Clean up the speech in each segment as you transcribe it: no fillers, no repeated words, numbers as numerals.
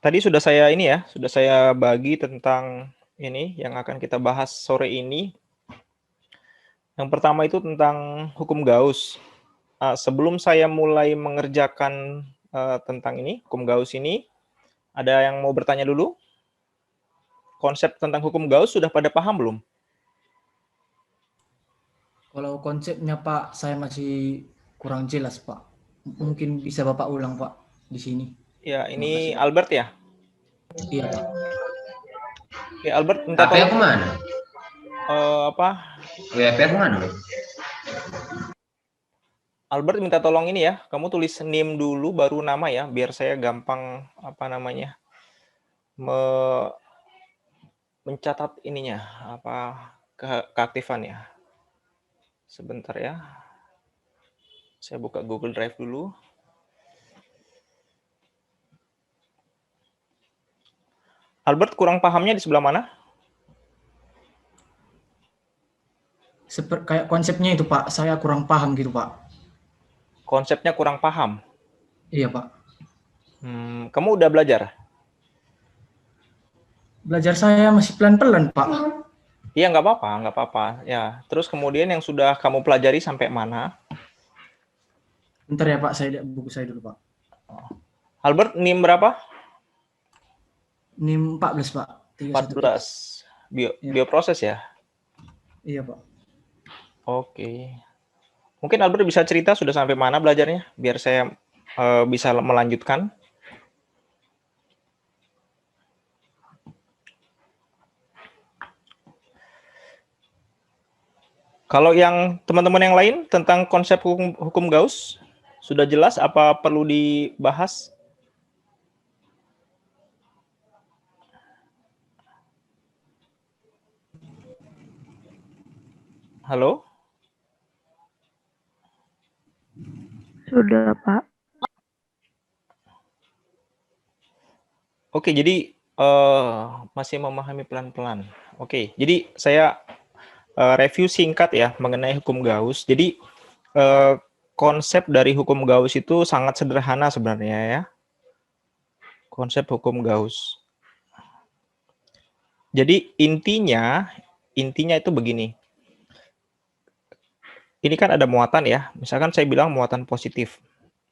Tadi sudah saya sudah saya bagi tentang ini yang akan kita bahas sore ini. Yang pertama itu tentang hukum Gauss. Sebelum saya mulai mengerjakan tentang ini, hukum Gauss ini, ada yang mau bertanya dulu? Konsep tentang hukum Gauss sudah pada paham belum? Kalau konsepnya Pak, saya masih kurang jelas Pak. Mungkin bisa Bapak ulang Pak di sini. Ya, Terima ini kasih. Albert ya? Iya Pak. Ya, Albert minta HP tolong aku mana? apa? WP aku mana? Albert minta tolong ini ya, kamu tulis NIM dulu baru nama ya, biar saya gampang apa namanya mencatat ininya apa keaktifan ya. Sebentar ya, saya buka Google Drive dulu. Albert kurang pahamnya di sebelah mana? Kayak konsepnya itu Pak, saya kurang paham gitu Pak. Konsepnya kurang paham. Iya Pak. Kamu udah belajar? Belajar saya masih pelan-pelan Pak. Iya, nggak apa-apa. Ya, terus kemudian yang sudah kamu pelajari sampai mana? Bentar ya Pak, saya lihat buku saya dulu Pak. Albert, NIM berapa? NIM 14 Pak. 14. Bioproses ya? Iya Pak. Oke. Mungkin Albert bisa cerita sudah sampai mana belajarnya, biar saya bisa melanjutkan. Kalau yang teman-teman yang lain tentang konsep hukum Gauss, sudah jelas apa perlu dibahas? Halo? Sudah, Pak. Oke, jadi masih memahami pelan-pelan. Oke, jadi saya review singkat ya mengenai hukum Gauss. Jadi konsep dari hukum Gauss itu sangat sederhana sebenarnya ya. Konsep hukum Gauss. Jadi intinya itu begini. Ini kan ada muatan ya. Misalkan saya bilang muatan positif.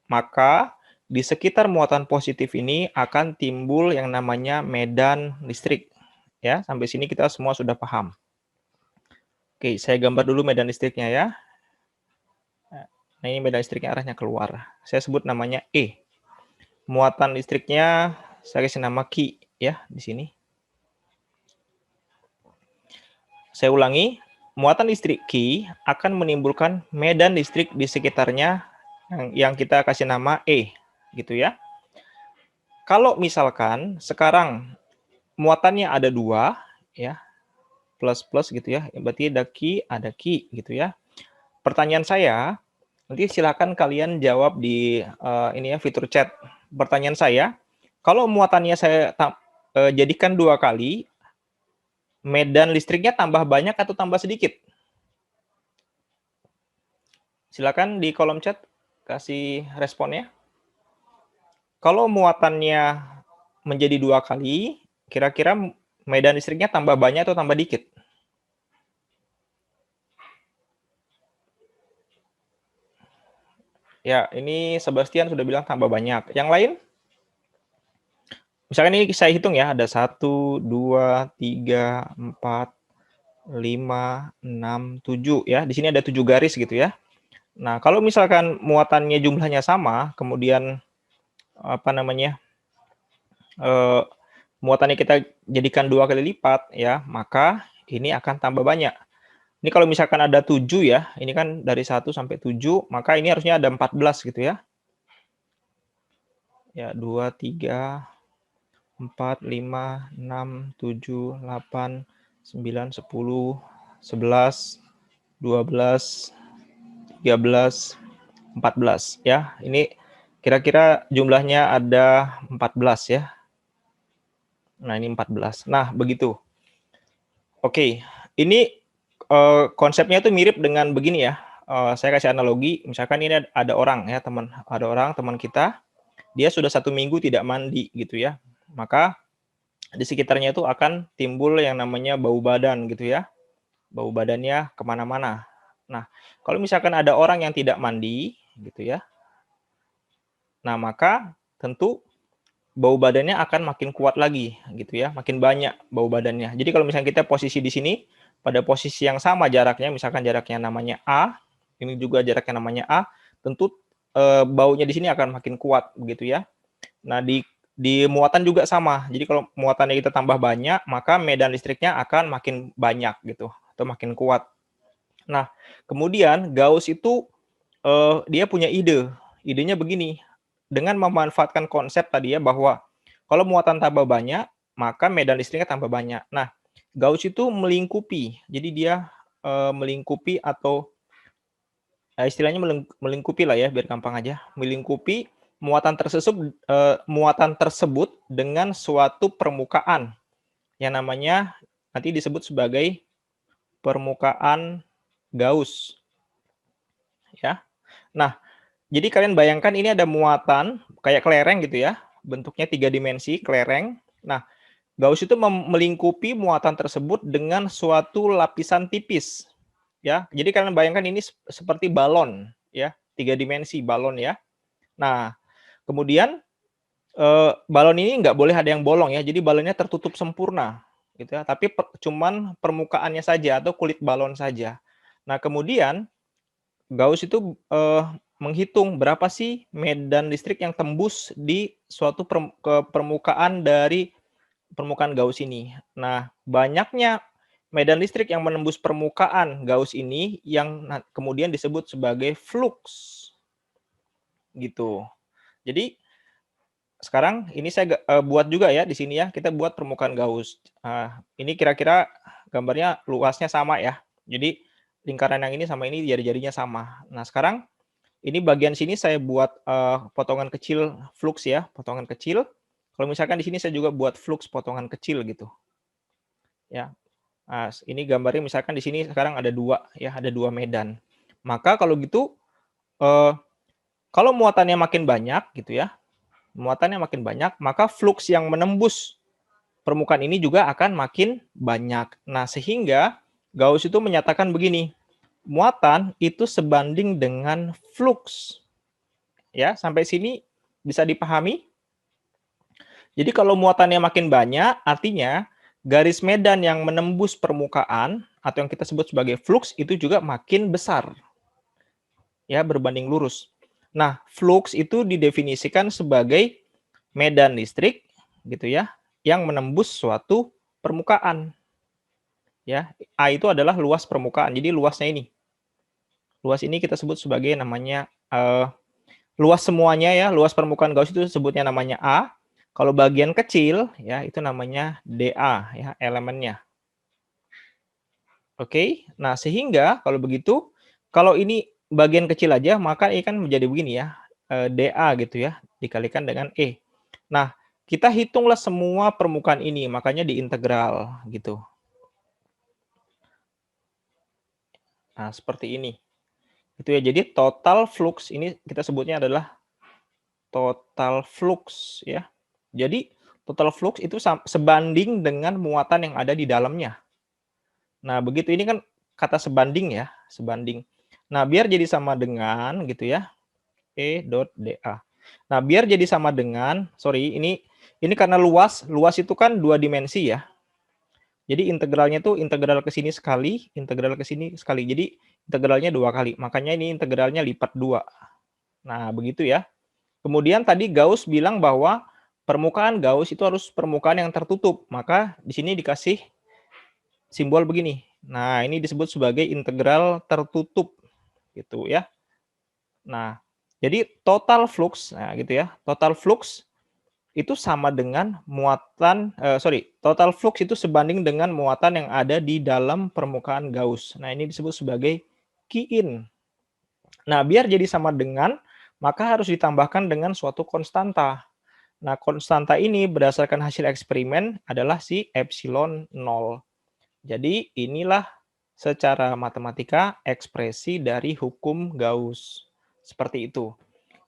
Maka di sekitar muatan positif ini akan timbul yang namanya medan listrik. Ya, sampai sini kita semua sudah paham. Oke, saya gambar dulu medan listriknya ya. Nah, ini medan listriknya arahnya keluar. Saya sebut namanya E. Muatan listriknya saya kasih nama Q ya di sini. Saya ulangi, muatan listrik Q akan menimbulkan medan listrik di sekitarnya yang kita kasih nama E, gitu ya. Kalau misalkan sekarang muatannya ada 2, ya, plus gitu ya, berarti ada Q gitu ya. Pertanyaan saya, nanti silakan kalian jawab di ini ya fitur chat. Pertanyaan saya, kalau muatannya saya jadikan 2 kali, medan listriknya tambah banyak atau tambah sedikit? Silakan di kolom chat kasih responnya. Kalau muatannya menjadi 2 kali, kira-kira medan listriknya tambah banyak atau tambah dikit? Ya, ini Sebastian sudah bilang tambah banyak. Yang lain? Misalkan ini saya hitung ya, ada 1, 2, 3, 4, 5, 6, 7 ya. Di sini ada 7 garis gitu ya. Nah, kalau misalkan muatannya jumlahnya sama, kemudian apa namanya? Muatannya kita jadikan 2 kali lipat ya, maka ini akan tambah banyak. Ini kalau misalkan ada 7 ya, ini kan dari 1 sampai 7, maka ini harusnya ada 14 gitu ya. Ya, 2, 3, 4, 5, 6, 7, 8, 9, 10, 11, 12, 13, 14 ya. Ini kira-kira jumlahnya ada 14 ya. Nah, ini 14. Nah, begitu. Oke, ini konsepnya itu mirip dengan begini ya. Saya kasih analogi, misalkan ini ada orang ya, ada orang teman kita, dia sudah 1 minggu tidak mandi gitu ya. maka di sekitarnya itu akan timbul yang namanya bau badan gitu ya. Bau badannya kemana-mana. Nah, kalau misalkan ada orang yang tidak mandi gitu ya, nah maka tentu bau badannya akan makin kuat lagi gitu ya, makin banyak bau badannya. Jadi kalau misalnya kita posisi di sini pada posisi yang sama jaraknya, misalkan jaraknya namanya A, ini juga jaraknya namanya A, tentu baunya di sini akan makin kuat begitu ya. Nah, di muatan juga sama. Jadi kalau muatannya kita tambah banyak, maka medan listriknya akan makin banyak gitu atau makin kuat. Nah, kemudian Gauss itu dia punya ide. Idenya begini, dengan memanfaatkan konsep tadi ya bahwa kalau muatan tambah banyak, maka medan listriknya tambah banyak. Nah, Gauss itu melingkupi. Jadi dia melingkupi atau istilahnya melingkupi lah ya biar gampang aja. Melingkupi muatan tersebut dengan suatu permukaan yang namanya nanti disebut sebagai permukaan Gauss ya. Nah, jadi kalian bayangkan ini ada muatan kayak kelereng gitu ya, bentuknya 3 dimensi kelereng. Nah, Gauss itu melingkupi muatan tersebut dengan suatu lapisan tipis ya. Jadi kalian bayangkan ini seperti balon ya, 3 dimensi balon ya. Nah, kemudian balon ini nggak boleh ada yang bolong ya, jadi balonnya tertutup sempurna gitu ya, tapi cuman permukaannya saja atau kulit balon saja. Nah, kemudian Gauss itu menghitung berapa sih medan listrik yang tembus di suatu permukaan dari permukaan Gauss ini. Nah, banyaknya medan listrik yang menembus permukaan Gauss ini yang kemudian disebut sebagai flux. Gitu. Jadi sekarang ini saya buat juga ya di sini ya, kita buat permukaan Gauss. Ini kira-kira gambarnya luasnya sama ya. Jadi lingkaran yang ini sama ini jari-jarinya sama. Nah, sekarang ini bagian sini saya buat potongan kecil flux ya, potongan kecil. Kalau misalkan di sini saya juga buat flux potongan kecil gitu. Ya. Nah, ini gambarnya misalkan di sini sekarang ada 2 ya, ada 2 medan. Maka kalau gitu kalau muatannya makin banyak gitu ya, muatannya makin banyak, maka flux yang menembus permukaan ini juga akan makin banyak. Nah, sehingga Gauss itu menyatakan begini, muatan itu sebanding dengan flux. Ya, sampai sini bisa dipahami? Jadi kalau muatannya makin banyak, artinya garis medan yang menembus permukaan atau yang kita sebut sebagai flux itu juga makin besar. Ya, berbanding lurus. Nah, flux itu didefinisikan sebagai medan listrik gitu ya, yang menembus suatu permukaan. Ya, A itu adalah luas permukaan. Jadi luasnya ini. Luas ini kita sebut sebagai namanya luas semuanya ya, luas permukaan Gauss itu sebutnya namanya A. Kalau bagian kecil ya itu namanya dA ya, elemennya. Oke. Nah, sehingga kalau begitu kalau ini bagian kecil aja maka ini kan menjadi begini ya. dA gitu ya dikalikan dengan E. Nah, kita hitunglah semua permukaan ini, makanya diintegral gitu. Nah, seperti ini. Itu ya. Jadi total flux ini kita sebutnya adalah total flux ya. Jadi total flux itu sebanding dengan muatan yang ada di dalamnya. Nah, begitu ini kan kata sebanding ya, sebanding. Nah, biar jadi sama dengan gitu ya, E dot dA. Nah, biar jadi sama dengan, sorry, ini karena luas itu kan 2 dimensi ya. Jadi integralnya tuh integral ke sini sekali, integral ke sini sekali. Jadi integralnya 2 kali. Makanya ini integralnya lipat 2. Nah, begitu ya. Kemudian tadi Gauss bilang bahwa permukaan Gauss itu harus permukaan yang tertutup. Maka di sini dikasih simbol begini. Nah, ini disebut sebagai integral tertutup gitu ya. Nah, jadi total flux, nah gitu ya. Total flux itu sama dengan muatan total flux itu sebanding dengan muatan yang ada di dalam permukaan Gauss. Nah, ini disebut sebagai Qin. Nah, biar jadi sama dengan, maka harus ditambahkan dengan suatu konstanta. Nah, konstanta ini berdasarkan hasil eksperimen adalah si epsilon 0. Jadi, inilah secara matematika ekspresi dari hukum Gauss. Seperti itu.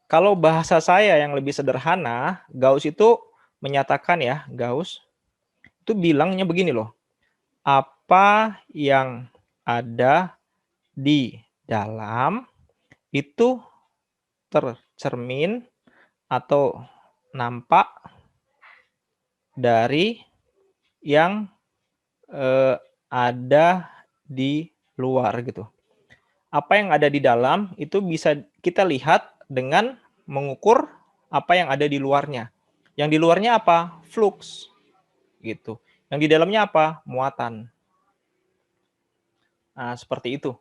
Kalau bahasa saya yang lebih sederhana, Gauss itu menyatakan ya, Gauss itu bilangnya begini loh. Apa yang ada di dalam itu tercermin atau nampak dari yang ada di luar gitu. Apa yang ada di dalam itu bisa kita lihat dengan mengukur apa yang ada di luarnya. Yang di luarnya apa? Flux gitu. Yang di dalamnya apa? Muatan. Nah, seperti itu.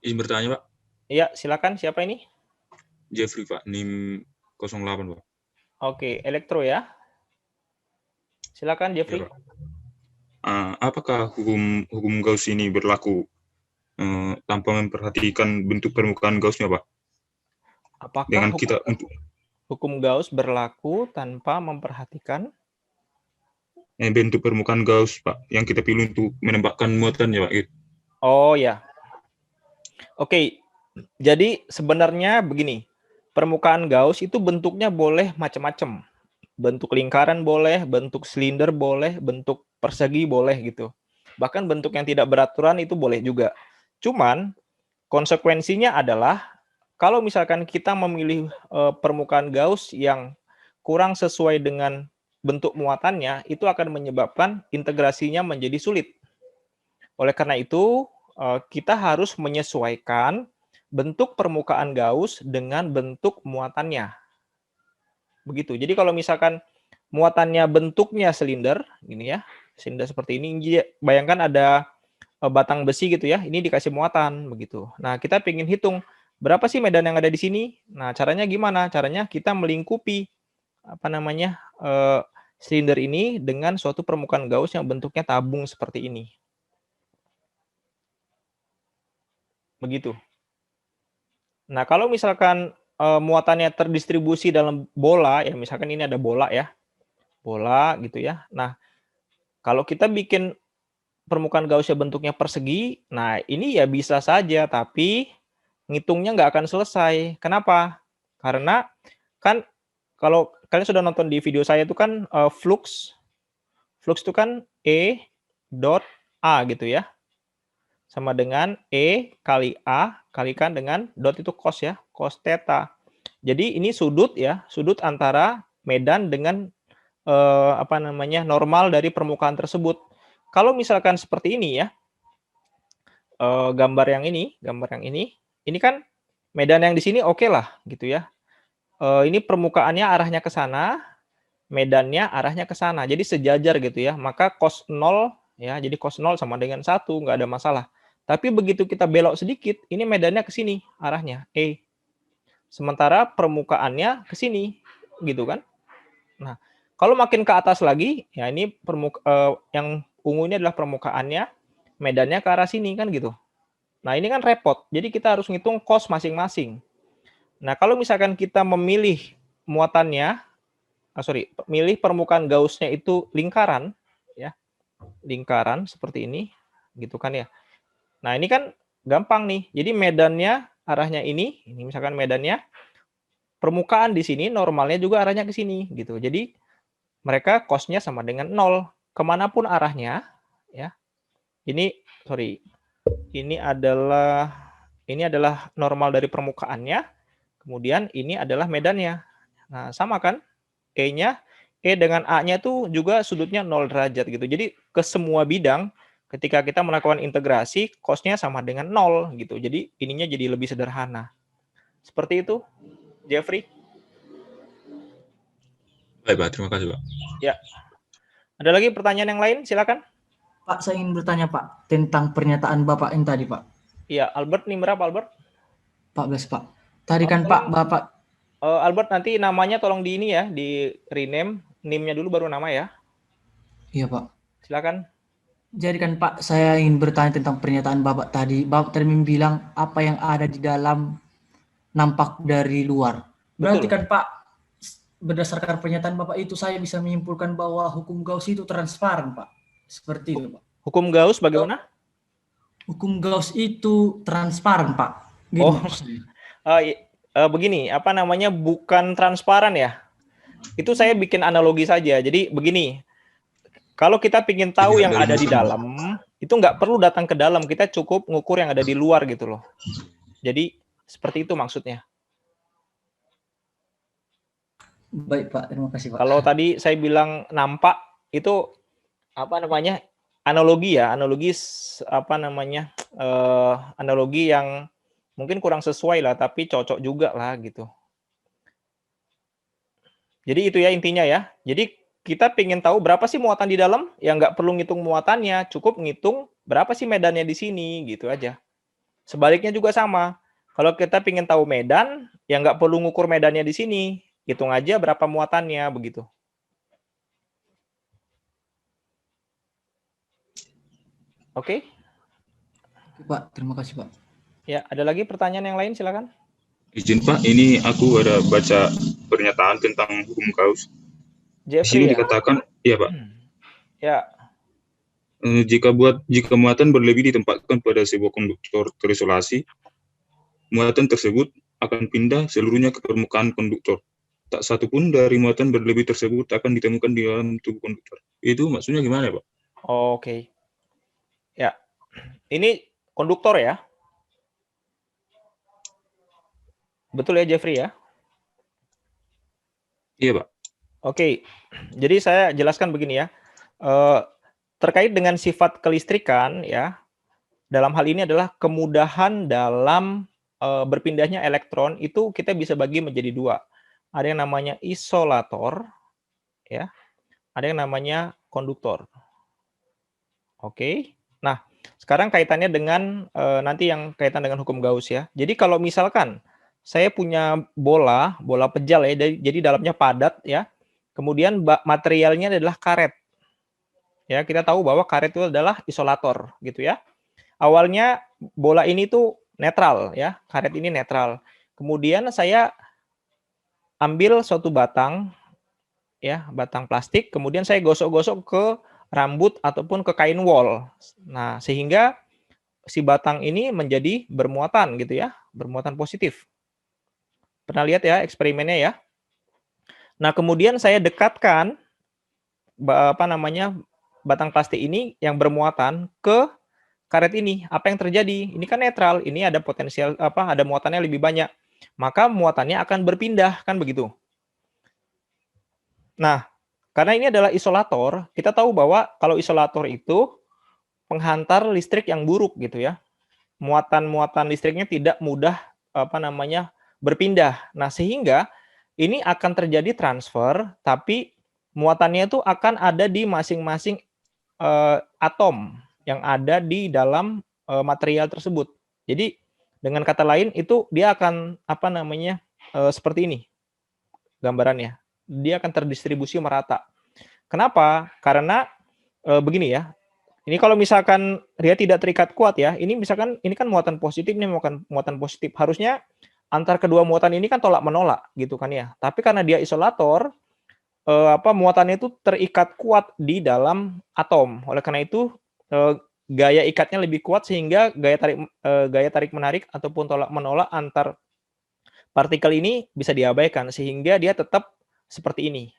Izin bertanya, Pak. Iya, silakan. Siapa ini? Jeffrey, Pak. NIM 08, Pak. Oke, elektro ya. Silakan, Jeffrey. Ya, Pak. Apakah hukum Gauss ini berlaku tanpa memperhatikan bentuk permukaan Gauss-nya, Pak? Apakah Dengan kita hukum Gauss berlaku tanpa memperhatikan bentuk permukaan Gauss, Pak, yang kita pilih untuk menembakkan muatannya, Pak? Gitu. Oh ya. Oke. Jadi sebenarnya begini. Permukaan Gauss itu bentuknya boleh macam-macam. Bentuk lingkaran boleh, bentuk silinder boleh, bentuk persegi boleh gitu. Bahkan bentuk yang tidak beraturan itu boleh juga. Cuman konsekuensinya adalah kalau misalkan kita memilih permukaan Gauss yang kurang sesuai dengan bentuk muatannya, itu akan menyebabkan integrasinya menjadi sulit. Oleh karena itu, kita harus menyesuaikan bentuk permukaan Gauss dengan bentuk muatannya. Begitu. Jadi kalau misalkan muatannya bentuknya silinder, gini ya, silinder seperti ini, bayangkan ada batang besi gitu ya, ini dikasih muatan begitu. Nah, kita ingin hitung berapa sih medan yang ada di sini. Nah, caranya gimana? Caranya kita melingkupi silinder ini dengan suatu permukaan Gauss yang bentuknya tabung seperti ini. Begitu. Nah, kalau misalkan muatannya terdistribusi dalam bola, ya misalkan ini ada bola ya, bola gitu ya. Nah, kalau kita bikin permukaan Gauss bentuknya persegi, nah ini ya bisa saja, tapi ngitungnya nggak akan selesai. Kenapa? Karena kan kalau kalian sudah nonton di video saya itu kan flux itu kan E dot A gitu ya. Sama dengan E kali A kalikan dengan dot itu cos ya, cos theta. Jadi ini sudut ya, sudut antara medan dengan normal dari permukaan tersebut. Kalau misalkan seperti ini ya, gambar yang ini kan medan yang di sini oke lah gitu ya. Ini permukaannya arahnya ke sana, medannya arahnya ke sana. Jadi sejajar gitu ya. Maka cos 0 ya, jadi cos 0 sama dengan 1, nggak ada masalah. Tapi begitu kita belok sedikit, ini medannya ke sini arahnya, E. Sementara permukaannya ke sini, gitu kan. Nah, kalau makin ke atas lagi, ya ini yang ungu ini adalah permukaannya, medannya ke arah sini kan gitu. Nah, ini kan repot. Jadi kita harus ngitung cos masing-masing. Nah, kalau misalkan kita memilih muatannya, milih permukaan Gauss-nya itu lingkaran, ya, lingkaran seperti ini, gitu kan ya. Nah, ini kan gampang nih. Jadi medannya arahnya ini misalkan medannya, permukaan di sini normalnya juga arahnya ke sini, gitu. Jadi mereka cos-nya sama dengan 0. Kemanapun arahnya, ya. Ini adalah normal dari permukaannya, kemudian ini adalah medannya. Nah, sama kan? E-nya, E dengan A-nya tuh juga sudutnya 0 derajat gitu. Jadi ke semua bidang ketika kita melakukan integrasi, cos-nya sama dengan 0 gitu. Jadi ininya jadi lebih sederhana. Seperti itu, Jeffrey. Baik, Pak. Terima kasih, Pak. Ya. Ada lagi pertanyaan yang lain? Silakan. Pak, saya ingin bertanya, Pak, tentang pernyataan Bapak yang tadi, Pak. Iya, Albert nih berapa, Albert? 14, Pak. Tadi kan Pak, Bapak... Albert, nanti namanya tolong di ini ya, di rename. NIM-nya dulu baru nama ya. Iya, Pak. Silakan. Jadi kan Pak, saya ingin bertanya tentang pernyataan Bapak tadi. Bapak tadi bilang apa yang ada di dalam nampak dari luar. Berarti Betul. kan Pak, berdasarkan pernyataan Bapak itu saya bisa menyimpulkan bahwa hukum Gauss itu transparan, Pak. Seperti itu, Pak. Hukum Gauss bagaimana? Hukum Gauss itu transparan, Pak. Gitu, begini, bukan transparan ya. Itu saya bikin analogi saja. Jadi begini, kalau kita ingin tahu yang ada di dalam, itu nggak perlu datang ke dalam, kita cukup ngukur yang ada di luar gitu loh. Jadi seperti itu maksudnya. Baik Pak, terima kasih Pak. Kalau tadi saya bilang nampak itu apa namanya analogi ya, analogi yang mungkin kurang sesuai lah, tapi cocok juga lah gitu. Jadi itu ya intinya ya. Jadi kita pengen tahu berapa sih muatan di dalam, ya nggak perlu ngitung muatannya, cukup ngitung berapa sih medannya di sini gitu aja. Sebaliknya juga sama. Kalau kita pengen tahu medan, ya nggak perlu ngukur medannya di sini, hitung aja berapa muatannya begitu. Oke? Pak, terima kasih Pak. Ya, ada lagi pertanyaan yang lain silakan. Izin Pak, ini aku ada baca pernyataan tentang hukum Gauss. Di sini Jeffrey ya? dikatakan, iya Pak, Ya, jika muatan berlebih ditempatkan pada sebuah konduktor terisolasi, muatan tersebut akan pindah seluruhnya ke permukaan konduktor. Tak satu pun dari muatan berlebih tersebut akan ditemukan di dalam tubuh konduktor. Itu maksudnya gimana Pak? oke. Ya, ini konduktor ya? Betul ya Jeffrey ya? Iya Pak. Oke, jadi saya jelaskan begini ya. Terkait dengan sifat kelistrikan ya, dalam hal ini adalah kemudahan dalam berpindahnya elektron itu kita bisa bagi menjadi dua. Ada yang namanya isolator, ya. Ada yang namanya konduktor. Oke. Nah, sekarang kaitannya dengan nanti yang kaitan dengan hukum Gauss ya. Jadi kalau misalkan saya punya bola pejal ya, jadi dalamnya padat ya. Kemudian materialnya adalah karet. Ya, kita tahu bahwa karet itu adalah isolator gitu ya. Awalnya bola ini tuh netral ya, karet ini netral. Kemudian saya ambil suatu batang ya, batang plastik, kemudian saya gosok-gosok ke rambut ataupun ke kain wol. Nah, sehingga si batang ini menjadi bermuatan gitu ya, bermuatan positif. Pernah lihat ya eksperimennya ya? Nah, kemudian saya dekatkan batang plastik ini yang bermuatan ke karet ini. Apa yang terjadi? Ini kan netral, ini ada potensial ada muatannya lebih banyak. Maka muatannya akan berpindah, kan begitu. Nah, karena ini adalah isolator, kita tahu bahwa kalau isolator itu penghantar listrik yang buruk gitu ya. Muatan-muatan listriknya tidak mudah berpindah. Nah, sehingga ini akan terjadi transfer, tapi muatannya itu akan ada di masing-masing atom yang ada di dalam material tersebut. Jadi dengan kata lain itu dia akan seperti ini gambarannya. Dia akan terdistribusi merata. Kenapa? Karena begini ya. Ini kalau misalkan dia tidak terikat kuat ya, ini misalkan ini kan muatan positif, ini muatan positif. Harusnya antar kedua muatan ini kan tolak menolak gitu kan ya. Tapi karena dia isolator, muatannya itu terikat kuat di dalam atom. Oleh karena itu gaya ikatnya lebih kuat sehingga gaya tarik menarik ataupun tolak menolak antar partikel ini bisa diabaikan sehingga dia tetap seperti ini,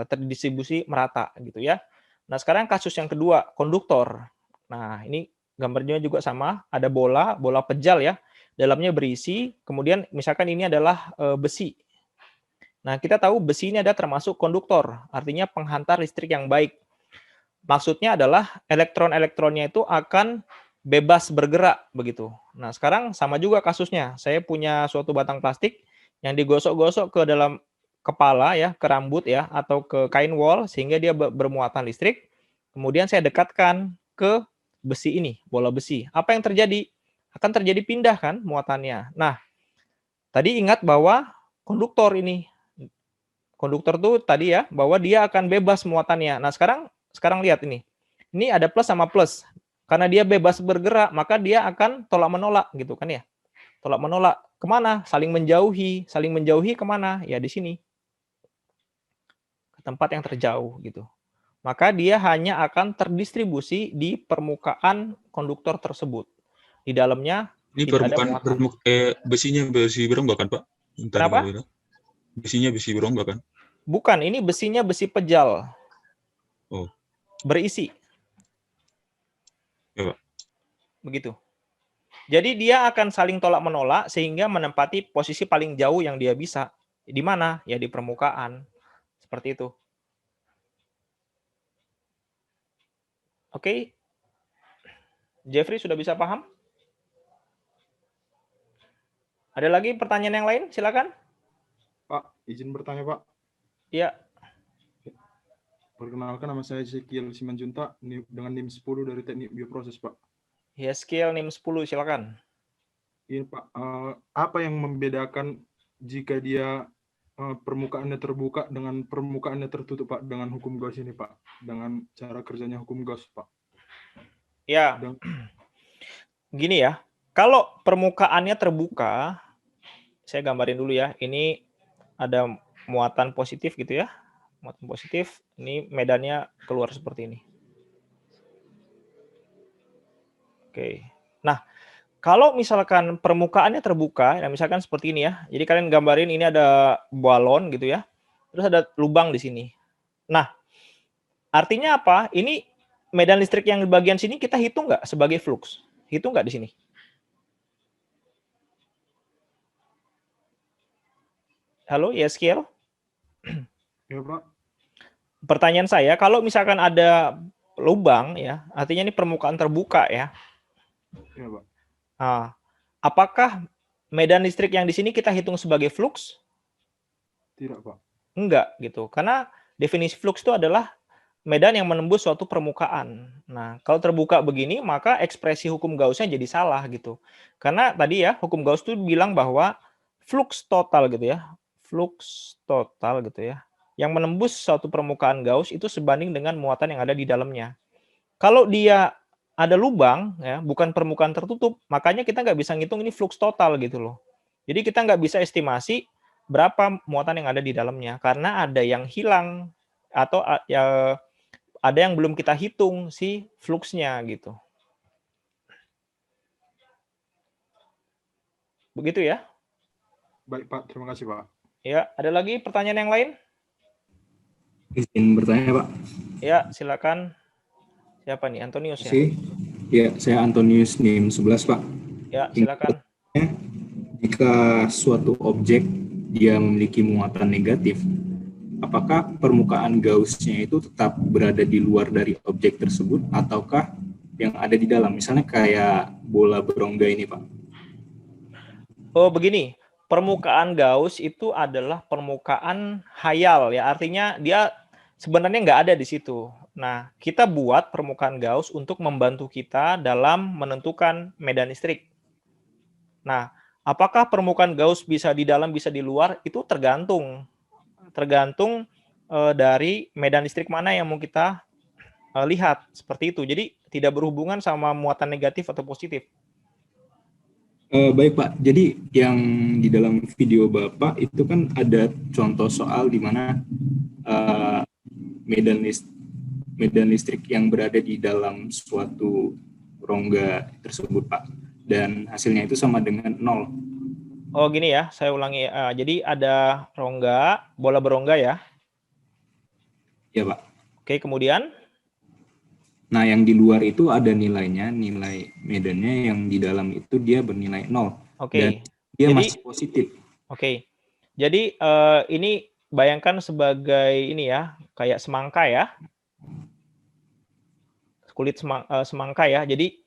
terdistribusi merata gitu ya. Nah, sekarang kasus yang kedua, konduktor. Nah, ini gambarnya juga sama, ada bola pejal ya, dalamnya berisi, kemudian misalkan ini adalah besi. Nah, kita tahu besi ini ada termasuk konduktor, artinya penghantar listrik yang baik. Maksudnya adalah elektron-elektronnya itu akan bebas bergerak begitu. Nah, sekarang sama juga kasusnya. Saya punya suatu batang plastik yang digosok-gosok ke dalam kepala ya, ke rambut ya, atau ke kain wol sehingga dia bermuatan listrik. Kemudian saya dekatkan ke besi ini, bola besi. Apa yang terjadi? Akan terjadi pindah kan muatannya. Nah, tadi ingat bahwa konduktor ini, konduktor tuh tadi ya, bahwa dia akan bebas muatannya. Nah, sekarang lihat ini. Ini ada plus sama plus. Karena dia bebas bergerak, maka dia akan tolak menolak gitu kan ya. Tolak menolak kemana? Saling menjauhi. Saling menjauhi kemana? Ya di sini. Tempat yang terjauh gitu. Maka dia hanya akan terdistribusi di permukaan konduktor tersebut. Di dalamnya ini tidak ada muatan. besinya besi berongga kan Pak? Kenapa? Besinya besi berongga kan? Bukan, ini besinya besi pejal. Oh. Berisi. Ya, Pak. Begitu. Jadi dia akan saling tolak-menolak sehingga menempati posisi paling jauh yang dia bisa. Di mana? Ya di permukaan. Seperti itu. Oke. Jeffrey sudah bisa paham? Ada lagi pertanyaan yang lain? Silakan. Pak, izin bertanya, Pak. Ya. Perkenalkan, nama saya Ezekiel Simanjunta dengan NIM 10 dari Teknik Bioproses, Pak. Ya, skill NIM 10, silakan. Ini, Pak, apa yang membedakan jika dia permukaannya terbuka dengan permukaannya tertutup, Pak, dengan hukum Gauss ini, Pak? Dengan cara kerjanya hukum Gauss, Pak. Ya. Gini ya, kalau permukaannya terbuka, saya gambarin dulu ya. Ini ada muatan positif gitu ya. Muatan positif, ini medannya keluar seperti ini. Oke. Nah, kalau misalkan permukaannya terbuka, ya misalkan seperti ini ya. Jadi kalian gambarin ini ada balon gitu ya. Terus ada lubang di sini. Nah, artinya apa? Ini medan listrik yang di bagian sini kita hitung nggak sebagai flux? Hitung nggak di sini? Halo, Yeskiel? Ya, Pak. Pertanyaan saya, kalau misalkan ada lubang ya, artinya ini permukaan terbuka ya. Ya, Pak. Nah, apakah medan listrik yang di sini kita hitung sebagai flux? Tidak, Pak. Enggak gitu. Karena definisi flux itu adalah medan yang menembus suatu permukaan. Nah, kalau terbuka begini, maka ekspresi hukum Gauss-nya jadi salah gitu. Karena tadi ya, hukum Gauss itu bilang bahwa flux total gitu ya. Flux total gitu ya. Yang menembus suatu permukaan Gauss itu sebanding dengan muatan yang ada di dalamnya. Kalau dia ada lubang, ya, bukan permukaan tertutup, makanya kita nggak bisa ngitung ini flux total gitu loh. Jadi kita nggak bisa estimasi berapa muatan yang ada di dalamnya, karena ada yang hilang atau ya, ada yang belum kita hitung si fluxnya gitu. Begitu ya? Baik, Pak. Terima kasih, Pak. Ya, ada lagi pertanyaan yang lain? Izin bertanya, Pak. Ya, silakan. Siapa nih? Antonius ya? Ya, saya Antonius NIM 11, Pak. Ya, silakan. Jika suatu objek dia memiliki muatan negatif, apakah permukaan Gauss-nya itu tetap berada di luar dari objek tersebut ataukah yang ada di dalam? Misalnya kayak bola berongga ini, Pak. Oh, begini. Permukaan Gauss itu adalah permukaan hayal ya. Artinya dia sebenarnya nggak ada di situ. Nah, kita buat permukaan Gauss untuk membantu kita dalam menentukan medan listrik. Nah, apakah permukaan Gauss bisa di dalam, bisa di luar? Itu tergantung dari medan listrik mana yang mau kita lihat. Seperti itu. Jadi, tidak berhubungan sama muatan negatif atau positif. Baik, Pak. Jadi yang di dalam video Bapak itu kan ada contoh soal di mana medan listrik yang berada di dalam suatu rongga tersebut, Pak. Dan hasilnya itu sama dengan 0. Oh, gini ya, saya ulangi. Jadi ada rongga, bola berongga ya. Ya, Pak. Oke, kemudian? Nah, yang di luar itu ada nilainya, nilai medannya, yang di dalam itu dia bernilai 0. Oke. Dan dia Jadi, masih positif. Oke. Jadi ini bayangkan sebagai ini ya, kayak semangka ya. Kulit semangka ya. Jadi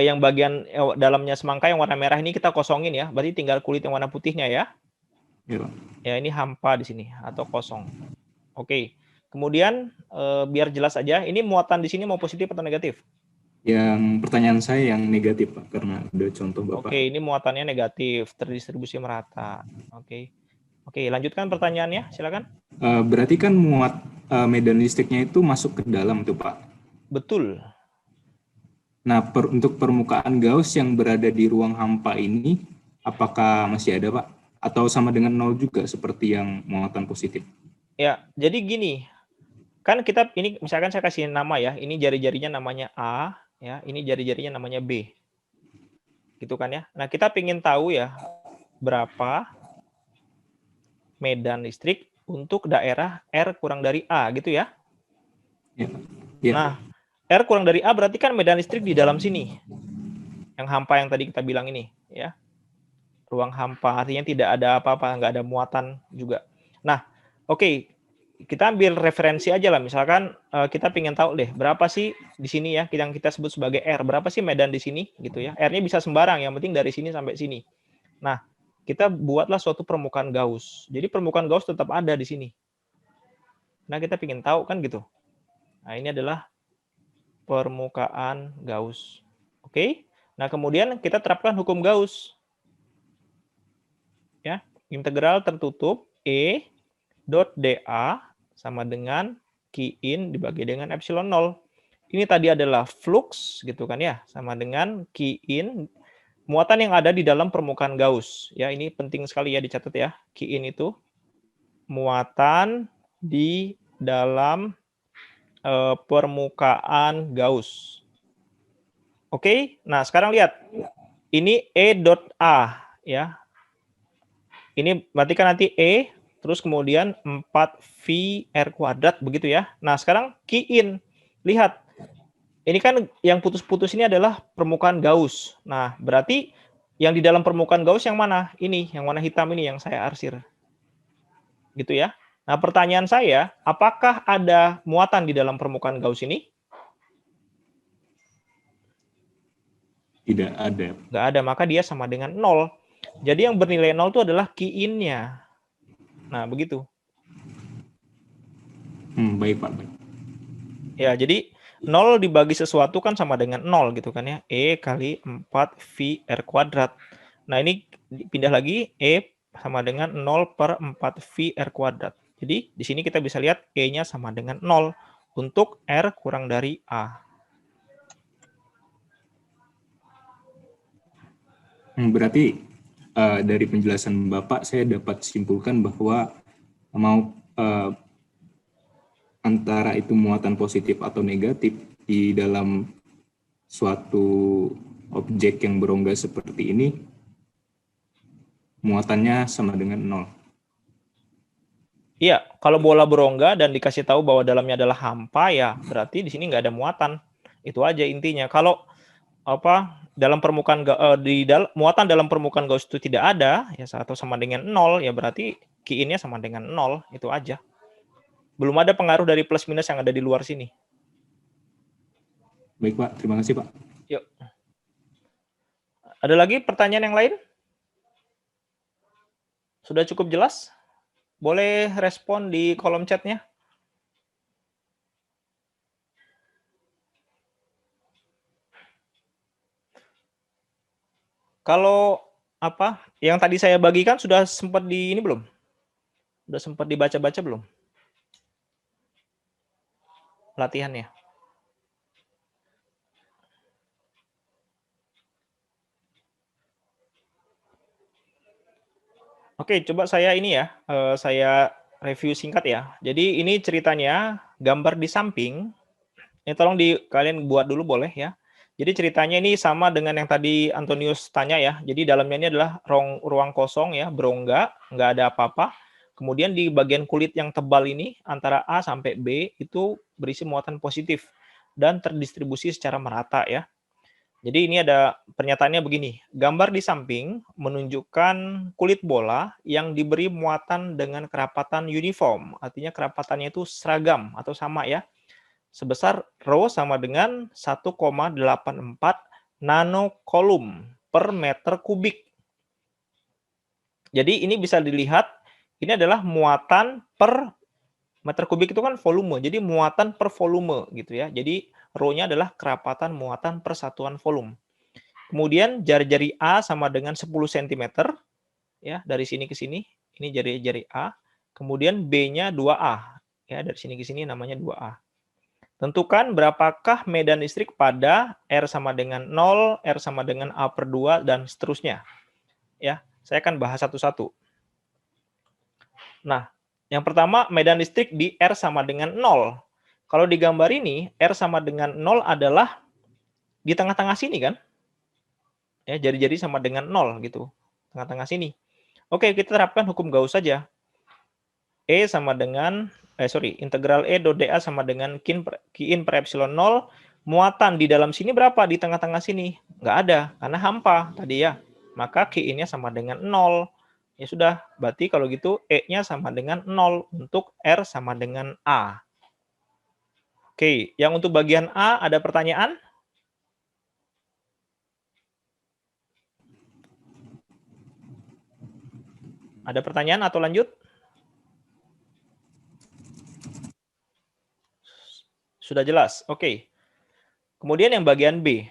yang bagian dalamnya semangka yang warna merah ini kita kosongin ya. Berarti tinggal kulit yang warna putihnya ya. Ya, Pak. Ya, ini hampa di sini atau kosong. Oke. Kemudian biar jelas aja, ini muatan di sini mau positif atau negatif? Yang pertanyaan saya yang negatif, Pak, karena ada contoh Bapak. Oke, ini muatannya negatif, terdistribusi merata. Oke. Oke, lanjutkan pertanyaannya, silakan. Berarti kan medan listriknya itu masuk ke dalam tuh, Pak. Betul. Nah, untuk permukaan Gauss yang berada di ruang hampa ini, apakah masih ada, Pak? Atau sama dengan 0 juga seperti yang muatan positif? Ya, jadi gini. Kan kita ini misalkan saya kasih nama ya, ini jari-jarinya namanya A, ya, ini jari-jarinya namanya B. Gitu kan ya. Nah, kita ingin tahu ya berapa medan listrik untuk daerah R kurang dari A gitu ya. Ya. Ya. Nah, R kurang dari A berarti kan medan listrik di dalam sini. Yang hampa yang tadi kita bilang ini, ya. Ruang hampa, artinya tidak ada apa-apa, nggak ada muatan juga. Nah, oke, kita ambil referensi aja lah. Misalkan kita pengen tahu deh, berapa sih di sini ya, yang kita sebut sebagai R, berapa sih medan di sini, gitu ya. R-nya bisa sembarang, yang penting dari sini sampai sini. Nah, kita buatlah suatu permukaan Gauss. Jadi permukaan Gauss tetap ada di sini. Nah, kita pengen tahu kan gitu. Nah, ini adalah permukaan Gauss. Oke? Nah, kemudian kita terapkan hukum Gauss. Ya, integral tertutup E dot dA sama dengan Q in dibagi dengan epsilon 0. Ini tadi adalah flux gitu kan ya, sama dengan Q in muatan yang ada di dalam permukaan Gauss. Ya, ini penting sekali ya dicatat ya. Q in itu muatan di dalam permukaan Gauss. Oke, nah sekarang lihat. Ini E dot A ya. Ini berarti kan nanti E, terus kemudian 4V R kuadrat, begitu ya. Nah, sekarang Q in. Lihat, ini kan yang putus-putus ini adalah permukaan Gauss. Nah, berarti yang di dalam permukaan Gauss yang mana? Ini, yang warna hitam ini yang saya arsir. Gitu ya. Nah, pertanyaan saya, apakah ada muatan di dalam permukaan Gauss ini? Tidak ada. Nggak ada, maka dia sama dengan 0. Jadi yang bernilai 0 itu adalah Q in-nya. Nah, begitu. Baik, Pak. Baik. Ya, jadi 0 dibagi sesuatu kan sama dengan 0 gitu kan ya. E kali 4V R kuadrat. Nah, ini pindah lagi. E sama dengan 0 per 4V R kuadrat. Jadi, di sini kita bisa lihat E-nya sama dengan 0 untuk R kurang dari A. Berarti dari penjelasan Bapak, saya dapat simpulkan bahwa antara itu muatan positif atau negatif di dalam suatu objek yang berongga seperti ini, muatannya sama dengan 0. Iya, kalau bola berongga dan dikasih tahu bahwa dalamnya adalah hampa, ya berarti di sini nggak ada muatan. Itu aja intinya. Kalau dalam permukaan muatan dalam permukaan Gauss itu tidak ada, ya atau sama dengan 0, ya berarti Q in-nya sama dengan 0, itu aja. Belum ada pengaruh dari plus minus yang ada di luar sini. Baik, Pak. Terima kasih, Pak. Yuk. Ada lagi pertanyaan yang lain? Sudah cukup jelas? Boleh respon di kolom chatnya. Kalau yang tadi saya bagikan sudah sempat di ini belum? Sudah sempat dibaca-baca belum? Latihannya. Oke, coba saya ini ya, saya review singkat ya. Jadi ini ceritanya gambar di samping. Ini tolong kalian buat dulu boleh ya. Jadi ceritanya ini sama dengan yang tadi Antonius tanya ya. Jadi dalamnya ini adalah ruang kosong ya, berongga, nggak ada apa-apa. Kemudian di bagian kulit yang tebal ini antara A sampai B itu berisi muatan positif dan terdistribusi secara merata ya. Jadi ini ada pernyataannya begini, gambar di samping menunjukkan kulit bola yang diberi muatan dengan kerapatan uniform, artinya kerapatannya itu seragam atau sama ya, sebesar rho sama dengan 1,84 nanocoulomb per meter kubik. Jadi ini bisa dilihat, ini adalah muatan per meter kubik itu kan volume, jadi muatan per volume gitu ya. Jadi rho-nya adalah kerapatan muatan per satuan volume. Kemudian jari-jari A sama dengan 10 cm ya, dari sini ke sini. Ini jari-jari A. Kemudian B-nya 2A. Ya, dari sini ke sini namanya 2A. Tentukan berapakah medan listrik pada R sama dengan 0, R sama dengan A per 2 dan seterusnya. Ya, saya akan bahas satu-satu. Nah, yang pertama medan listrik di R sama dengan 0. Kalau di gambar ini, R sama dengan 0 adalah di tengah-tengah sini kan? Ya, jari-jari sama dengan 0 gitu. Tengah-tengah sini. Oke, kita terapkan hukum Gauss saja. E sama dengan integral E dot dA sama dengan Qin per epsilon 0. Muatan di dalam sini berapa? Di tengah-tengah sini. Nggak ada, karena hampa tadi ya. Maka Qin-nya sama dengan 0. Ya sudah, berarti kalau gitu E-nya sama dengan 0 untuk R sama dengan A. Oke, yang untuk bagian A ada pertanyaan? Ada pertanyaan atau lanjut? Sudah jelas? Oke. Kemudian yang bagian B.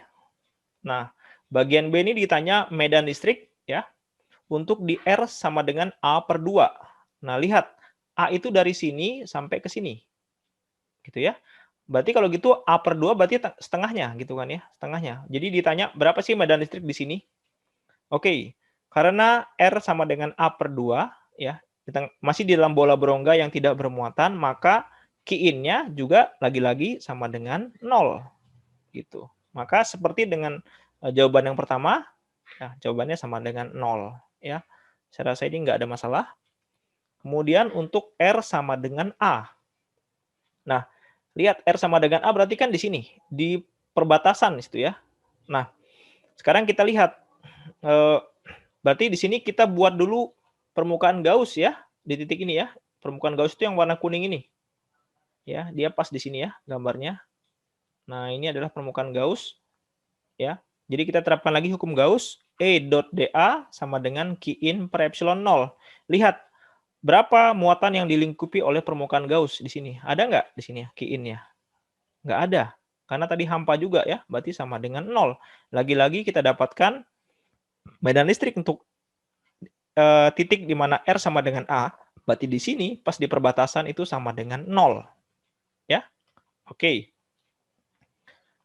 Nah, bagian B ini ditanya medan listrik ya untuk di R sama dengan A per 2. Nah, lihat. A itu dari sini sampai ke sini. Gitu ya. Berarti kalau gitu A per 2 berarti setengahnya gitu kan ya. Setengahnya. Jadi ditanya berapa sih medan listrik di sini? Oke. Karena R sama dengan A per 2 ya. Masih di dalam bola berongga yang tidak bermuatan, maka Qin-nya juga lagi-lagi sama dengan 0. Gitu. Maka seperti dengan jawaban yang pertama, ya, jawabannya sama dengan 0. Ya. Saya rasa ini nggak ada masalah. Kemudian untuk R sama dengan A. Nah, lihat R sama dengan A berarti kan di sini, di perbatasan itu ya. Nah, sekarang kita lihat, berarti di sini kita buat dulu permukaan Gauss ya, di titik ini ya. Permukaan Gauss itu yang warna kuning ini. Ya, dia pas di sini ya gambarnya. Nah, ini adalah permukaan Gauss. Ya. Jadi kita terapkan lagi hukum Gauss, E dot dA sama dengan Qin per epsilon 0. Lihat, berapa muatan yang dilingkupi oleh permukaan Gauss di sini? Ada nggak di sini Qin-nya? Nggak ada. Karena tadi hampa juga ya, berarti sama dengan 0. Lagi-lagi kita dapatkan medan listrik untuk titik di mana R sama dengan A, berarti di sini pas di perbatasan itu sama dengan 0. Ya. Oke.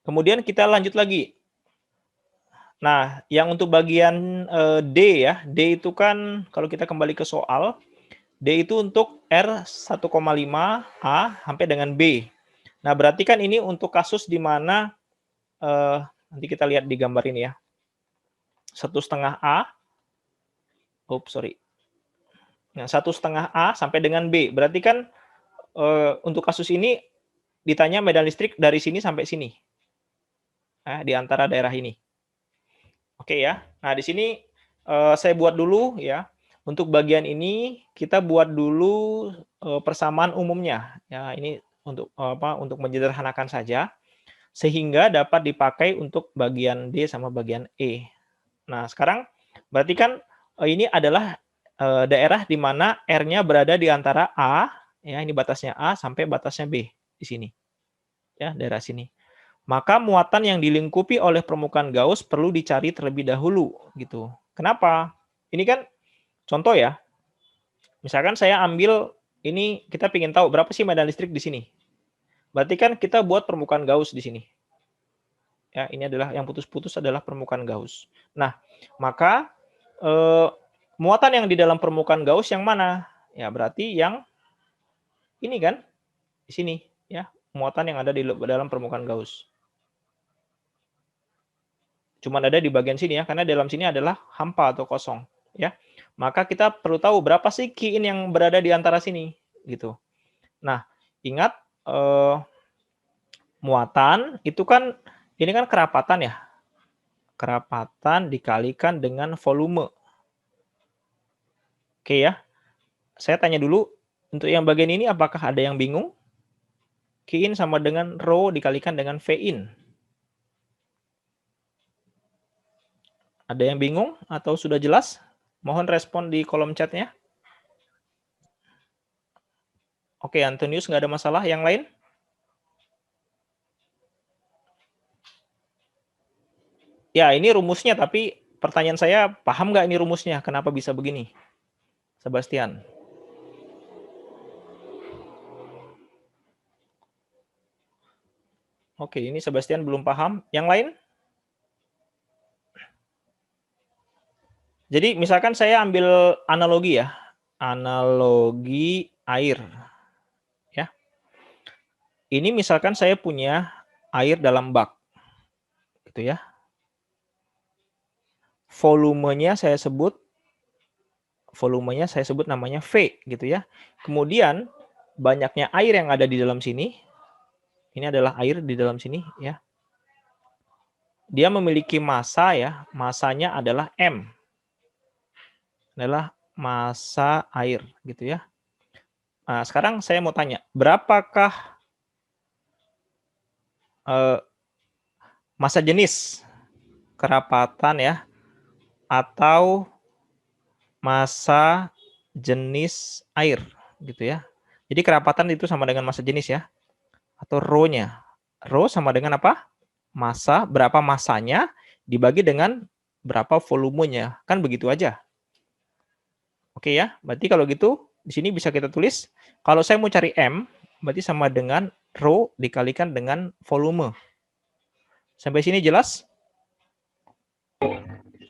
Kemudian kita lanjut lagi. Nah, yang untuk bagian D ya, D itu kan kalau kita kembali ke soal, D itu untuk R 1,5 A sampai dengan B. Nah, berarti kan ini untuk kasus di mana nanti kita lihat di gambar ini ya. 1,5 A. Nah, 1,5 A sampai dengan B. Berarti kan untuk kasus ini ditanya medan listrik dari sini sampai sini. Di antara daerah ini. Oke ya. Nah, di sini saya buat dulu ya. Untuk bagian ini kita buat dulu persamaan umumnya. Ya, ini untuk untuk menyederhanakan saja sehingga dapat dipakai untuk bagian D sama bagian E. Nah, sekarang berarti kan ini adalah daerah di mana R-nya berada di antara A, ya ini batasnya A sampai batasnya B di sini. Ya, daerah sini. Maka muatan yang dilingkupi oleh permukaan Gauss perlu dicari terlebih dahulu gitu. Kenapa? Ini kan contoh ya. Misalkan saya ambil ini, kita ingin tahu berapa sih medan listrik di sini. Berarti kan kita buat permukaan Gauss di sini. Ya, ini adalah yang putus-putus adalah permukaan Gauss. Nah, maka muatan yang di dalam permukaan Gauss yang mana? Ya, berarti yang ini kan di sini ya, muatan yang ada di dalam permukaan Gauss. Cuman ada di bagian sini ya, karena dalam sini adalah hampa atau kosong ya. Maka kita perlu tahu berapa sih Qin yang berada di antara sini gitu. Nah, ingat muatan itu kan ini kan kerapatan ya. Kerapatan dikalikan dengan volume. Oke ya. Saya tanya dulu, untuk yang bagian ini apakah ada yang bingung? Qin sama dengan Rho dikalikan dengan Vin. Ada yang bingung atau sudah jelas? Mohon respon di kolom chatnya. Oke, Antonius nggak ada masalah. Yang lain? Ya, ini rumusnya, tapi pertanyaan saya, paham nggak ini rumusnya? Kenapa bisa begini? Sebastian. Oke, ini Sebastian belum paham. Yang lain? Jadi misalkan saya ambil analogi ya. Analogi air. Ya. Ini misalkan saya punya air dalam bak. Gitu ya. Volumenya saya sebut volumenya saya sebut namanya V gitu ya. Kemudian banyaknya air yang ada di dalam sini. Ini adalah air di dalam sini ya. Dia memiliki massa ya. Massanya adalah M. Adalah massa air gitu ya. Nah, sekarang saya mau tanya, berapakah massa jenis kerapatan ya atau massa jenis air gitu ya. Jadi kerapatan itu sama dengan massa jenis ya. Atau rho-nya. Rho sama dengan apa? Massa, berapa massanya dibagi dengan berapa volumenya. Kan begitu aja. Oke ya, berarti kalau gitu di sini bisa kita tulis, kalau saya mau cari M, berarti sama dengan rho dikalikan dengan volume. Sampai sini jelas?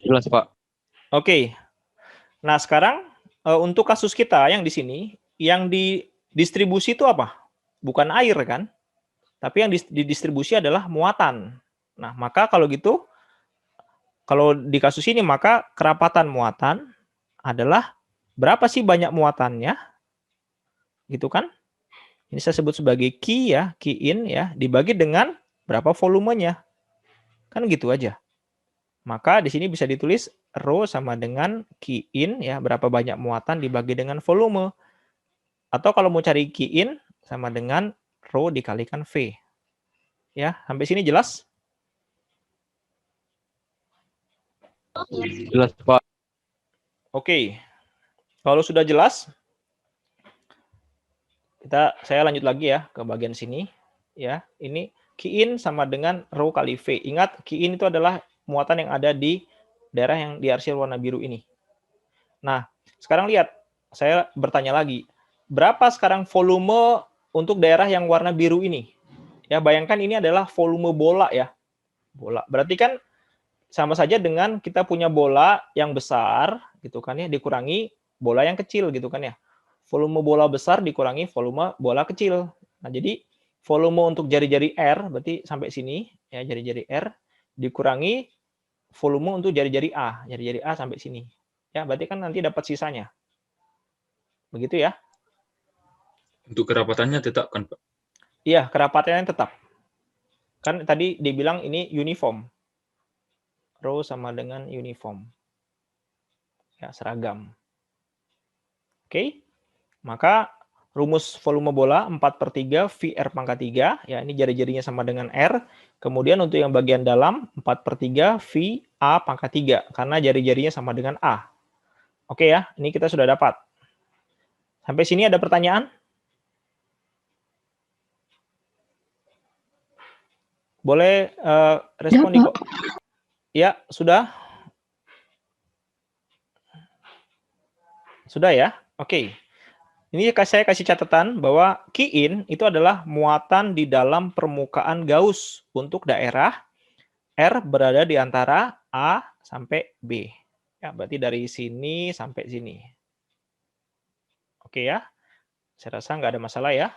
Jelas, Pak. Oke. Nah, sekarang untuk kasus kita yang di sini, yang didistribusi itu apa? Bukan air kan? Tapi yang didistribusi adalah muatan. Nah, maka kalau gitu, kalau di kasus ini, maka kerapatan muatan adalah berapa sih banyak muatannya? Gitu kan? Ini saya sebut sebagai Q ya, Q in ya, dibagi dengan berapa volumenya. Kan gitu aja. Maka di sini bisa ditulis rho sama dengan Q in ya, berapa banyak muatan dibagi dengan volume. Atau kalau mau cari Q in sama dengan rho dikalikan V. Ya, sampai sini jelas? Jelas, Pak. Oke. Kalau sudah jelas, saya lanjut lagi ya ke bagian sini ya. Ini Q in sama dengan rho kali V. Ingat Q in itu adalah muatan yang ada di daerah yang diarsir warna biru ini. Nah, sekarang lihat, saya bertanya lagi, berapa sekarang volume untuk daerah yang warna biru ini? Ya, bayangkan ini adalah volume bola ya. Bola. Berarti kan sama saja dengan kita punya bola yang besar gitu kan ya, dikurangi bola yang kecil gitu kan ya. Volume bola besar dikurangi volume bola kecil. Nah, jadi volume untuk jari-jari R berarti sampai sini ya, jari-jari R dikurangi volume untuk jari-jari A. Jari-jari A sampai sini. Ya, berarti kan nanti dapat sisanya. Begitu ya. Untuk kerapatannya tetap kan, Pak? Iya, kerapatannya tetap. Kan tadi dibilang ini uniform. Rho sama dengan uniform. Ya, seragam. Oke. Maka rumus volume bola 4/3 VR pangkat 3. Ya, ini jari-jarinya sama dengan R. Kemudian untuk yang bagian dalam 4/3 V A pangkat 3. Karena jari-jarinya sama dengan A. Oke ya, ini kita sudah dapat. Sampai sini ada pertanyaan? Boleh respon nih kok. Ya, sudah? Sudah ya? Oke. Ini saya kasih catatan bahwa Q in itu adalah muatan di dalam permukaan Gauss untuk daerah R berada di antara A sampai B. Ya, berarti dari sini sampai sini. Oke ya. Saya rasa nggak ada masalah ya.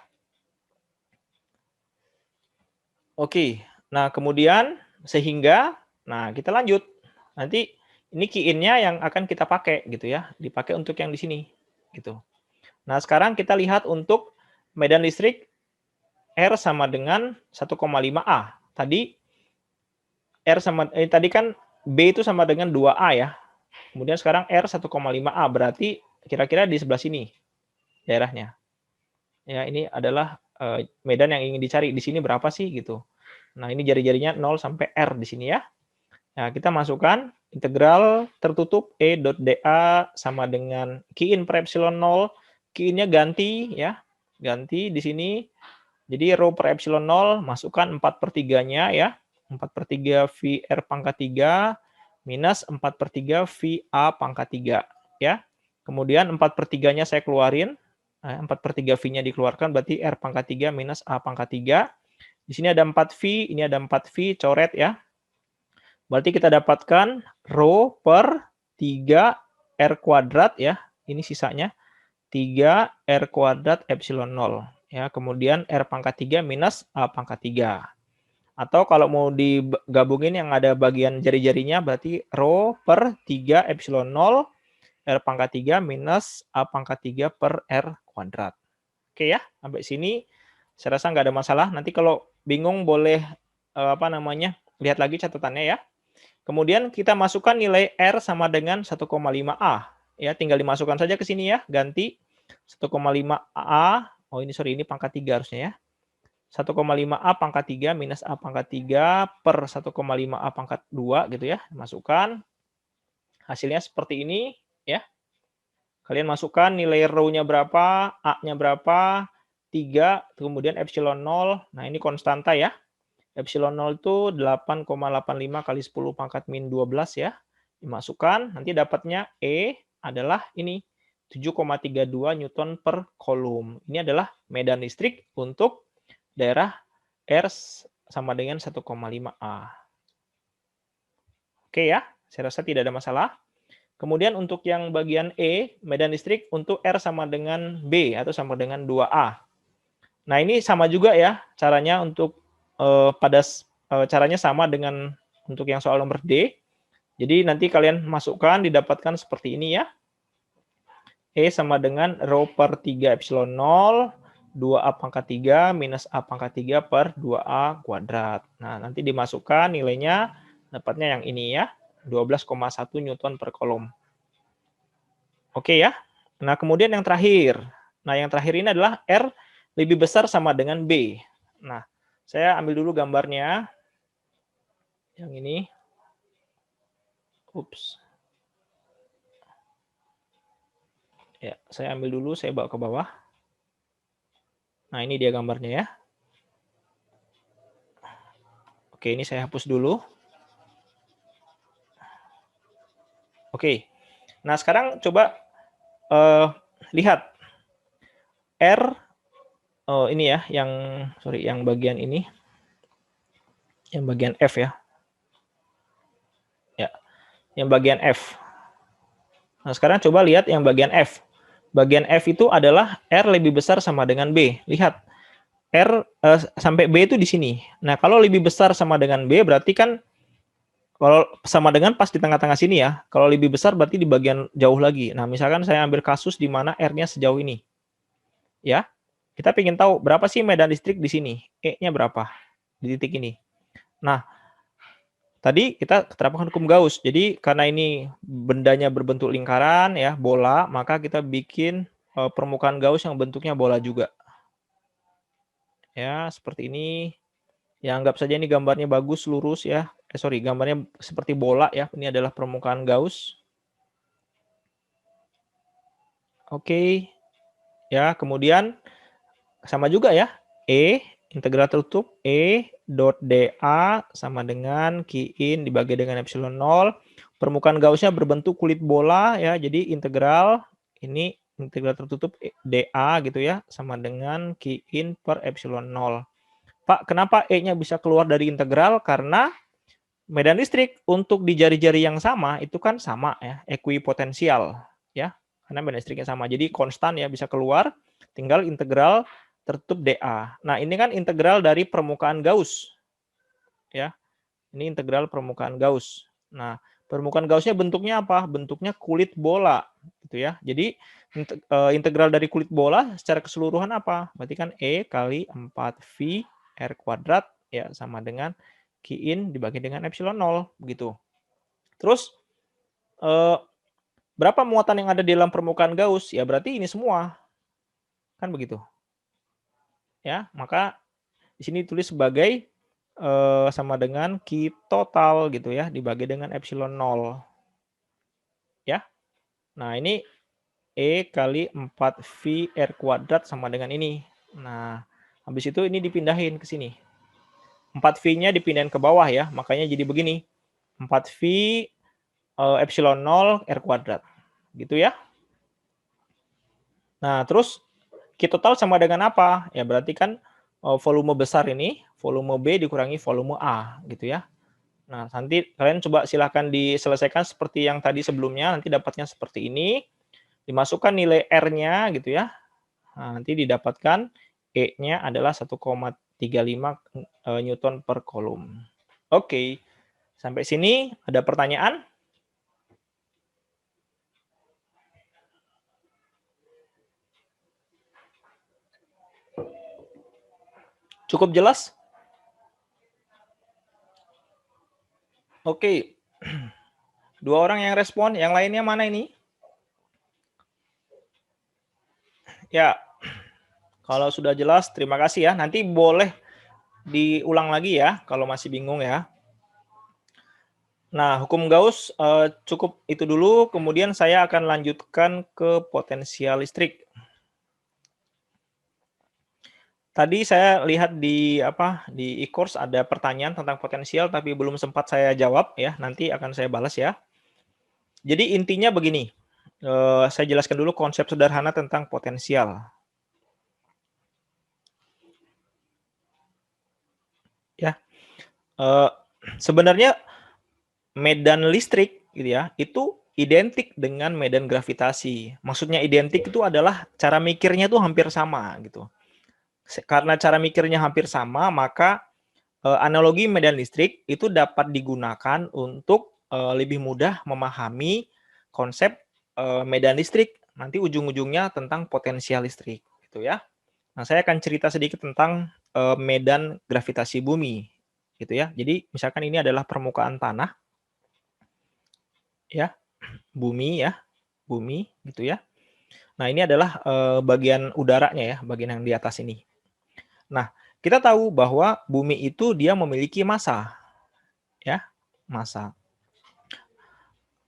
Oke. Nah, kemudian sehingga, nah kita lanjut. Nanti ini Q in-nya yang akan kita pakai gitu ya. Dipakai untuk yang di sini gitu. Nah, sekarang kita lihat untuk medan listrik R sama dengan 1,5A. Tadi R sama tadi kan B itu sama dengan 2A ya. Kemudian sekarang R 1,5A berarti kira-kira di sebelah sini daerahnya. Ya, ini adalah medan yang ingin dicari. Di sini berapa sih gitu. Nah, ini jari-jarinya 0 sampai R di sini ya. Nah, kita masukkan integral tertutup E.dA sama dengan Q in per epsilon 0. Q in-nya ganti ya. Ganti di sini. Jadi rho per epsilon 0 masukkan 4/3-nya ya. 4/3 VR pangkat 3 minus 4/3 VA pangkat 3 ya. Kemudian 4/3-nya saya keluarin. 4/3 V-nya dikeluarkan berarti R pangkat 3 minus A pangkat 3. Di sini ada 4V, ini ada 4V, coret ya. Berarti kita dapatkan rho per 3 R kuadrat ya. Ini sisanya 3 R kuadrat epsilon 0 ya. Kemudian R pangkat 3 minus A pangkat 3. Atau kalau mau digabungin yang ada bagian jari-jarinya berarti rho per 3 epsilon 0 R pangkat 3 minus A pangkat 3 per R kuadrat. Oke ya, sampai sini saya rasa nggak ada masalah. Nanti kalau bingung boleh lihat lagi catatannya ya. Kemudian kita masukkan nilai R sama dengan 1,5A. Ya, tinggal dimasukkan saja ke sini ya, ganti 1,5A. Oh ini pangkat 3 harusnya ya. 1,5A pangkat 3 minus A pangkat 3 per 1,5A pangkat 2 gitu ya. Masukkan. Hasilnya seperti ini ya. Kalian masukkan nilai rho-nya berapa, A-nya berapa, 3, kemudian epsilon 0. Nah, ini konstanta ya. Epsilon 0 itu 8,85 kali 10 pangkat min 12 ya. Dimasukkan, nanti dapatnya E adalah ini, 7,32 Newton per kolom. Ini adalah medan listrik untuk daerah R sama dengan 1,5A. Oke ya, saya rasa tidak ada masalah. Kemudian untuk yang bagian E, medan listrik untuk R sama dengan B atau sama dengan 2A. Nah, ini sama juga ya caranya untuk caranya sama dengan untuk yang soal nomor D. Jadi nanti kalian masukkan didapatkan seperti ini ya. E sama dengan rho per 3 epsilon 0 2A pangkat 3 minus A pangkat 3 per 2A kuadrat. Nah, nanti dimasukkan nilainya, dapatnya yang ini ya. 12,1 Newton per kolom. Oke ya. Nah, kemudian yang terakhir. Nah, yang terakhir ini adalah R lebih besar sama dengan B. Nah, saya ambil dulu gambarnya. Yang ini. Ups. Ya, saya ambil dulu, saya bawa ke bawah. Nah, ini dia gambarnya ya. Oke, ini saya hapus dulu. Oke. Nah, sekarang coba lihat R ini ya, yang bagian ini. Yang bagian F ya. Ya. Yang bagian F. Nah, sekarang coba lihat yang bagian F. Bagian F itu adalah R lebih besar sama dengan B. Lihat. R sampai B itu di sini. Nah, kalau lebih besar sama dengan B berarti kan kalau sama dengan pas di tengah-tengah sini ya. Kalau lebih besar berarti di bagian jauh lagi. Nah, misalkan saya ambil kasus di mana R-nya sejauh ini. Ya. Kita ingin tahu berapa sih medan listrik di sini? E-nya berapa? Di titik ini. Nah, tadi kita keterapkan hukum Gauss. Jadi karena ini bendanya berbentuk lingkaran ya, bola, maka kita bikin permukaan Gauss yang bentuknya bola juga. Ya, seperti ini. Ya, anggap saja ini gambarnya bagus, lurus ya. Gambarnya seperti bola ya. Ini adalah permukaan Gauss. Oke. Ya, kemudian sama juga ya. E, integral tertutup, E dot dA sama dengan Q-in dibagi dengan epsilon 0. Permukaan Gaussnya berbentuk kulit bola ya. Jadi integral, ini integral tertutup dA gitu ya. Sama dengan Q-in per epsilon 0. Pak, kenapa E-nya bisa keluar dari integral? Karena medan listrik untuk di jari-jari yang sama itu kan sama ya, ekuipotensial ya. Karena medan listriknya sama. Jadi konstan ya bisa keluar, tinggal integral tertutup dA. Nah, ini kan integral dari permukaan Gauss. Ya. Ini integral permukaan Gauss. Nah, permukaan Gaussnya bentuknya apa? Bentuknya kulit bola gitu ya. Jadi integral dari kulit bola secara keseluruhan apa? Berarti kan E kali 4V R kuadrat ya sama dengan Q-in dibagi dengan epsilon 0 begitu. Terus berapa muatan yang ada di dalam permukaan Gauss? Ya berarti ini semua. Kan begitu. Ya, maka di sini tulis sebagai sama dengan Q total gitu ya dibagi dengan epsilon 0. Ya. Nah, ini E kali 4V R kuadrat sama dengan ini. Nah, habis itu ini dipindahin ke sini. 4V-nya dipindahin ke bawah ya, makanya jadi begini. 4V epsilon 0 R kuadrat. Gitu ya. Nah, terus Q total sama dengan apa? Ya, berarti kan volume besar ini, volume B dikurangi volume A, gitu ya. Nah, nanti kalian coba silahkan diselesaikan seperti yang tadi sebelumnya, nanti dapatnya seperti ini. Dimasukkan nilai R-nya, gitu ya. Nah, nanti didapatkan E-nya adalah 1,35 Newton per kolom. Oke, sampai sini ada pertanyaan? Cukup jelas? Oke. 2 orang yang respon, yang lainnya mana ini? Ya, kalau sudah jelas, terima kasih ya. Nanti boleh diulang lagi ya, kalau masih bingung ya. Nah, hukum Gauss cukup itu dulu, kemudian saya akan lanjutkan ke potensial listrik. Tadi saya lihat di e-course ada pertanyaan tentang potensial, tapi belum sempat saya jawab ya. Nanti akan saya balas ya. Jadi intinya begini, saya jelaskan dulu konsep sederhana tentang potensial. Ya, sebenarnya medan listrik gitu ya, itu identik dengan medan gravitasi. Maksudnya identik itu adalah cara mikirnya tuh hampir sama gitu. Karena cara mikirnya hampir sama, maka analogi medan listrik itu dapat digunakan untuk lebih mudah memahami konsep medan listrik. Nanti ujung-ujungnya tentang potensial listrik gitu ya. Nah, saya akan cerita sedikit tentang medan gravitasi bumi gitu ya. Jadi misalkan ini adalah permukaan tanah ya, bumi gitu ya. Nah, ini adalah bagian udaranya ya, bagian yang di atas ini. Nah, kita tahu bahwa bumi itu dia memiliki massa ya, massa.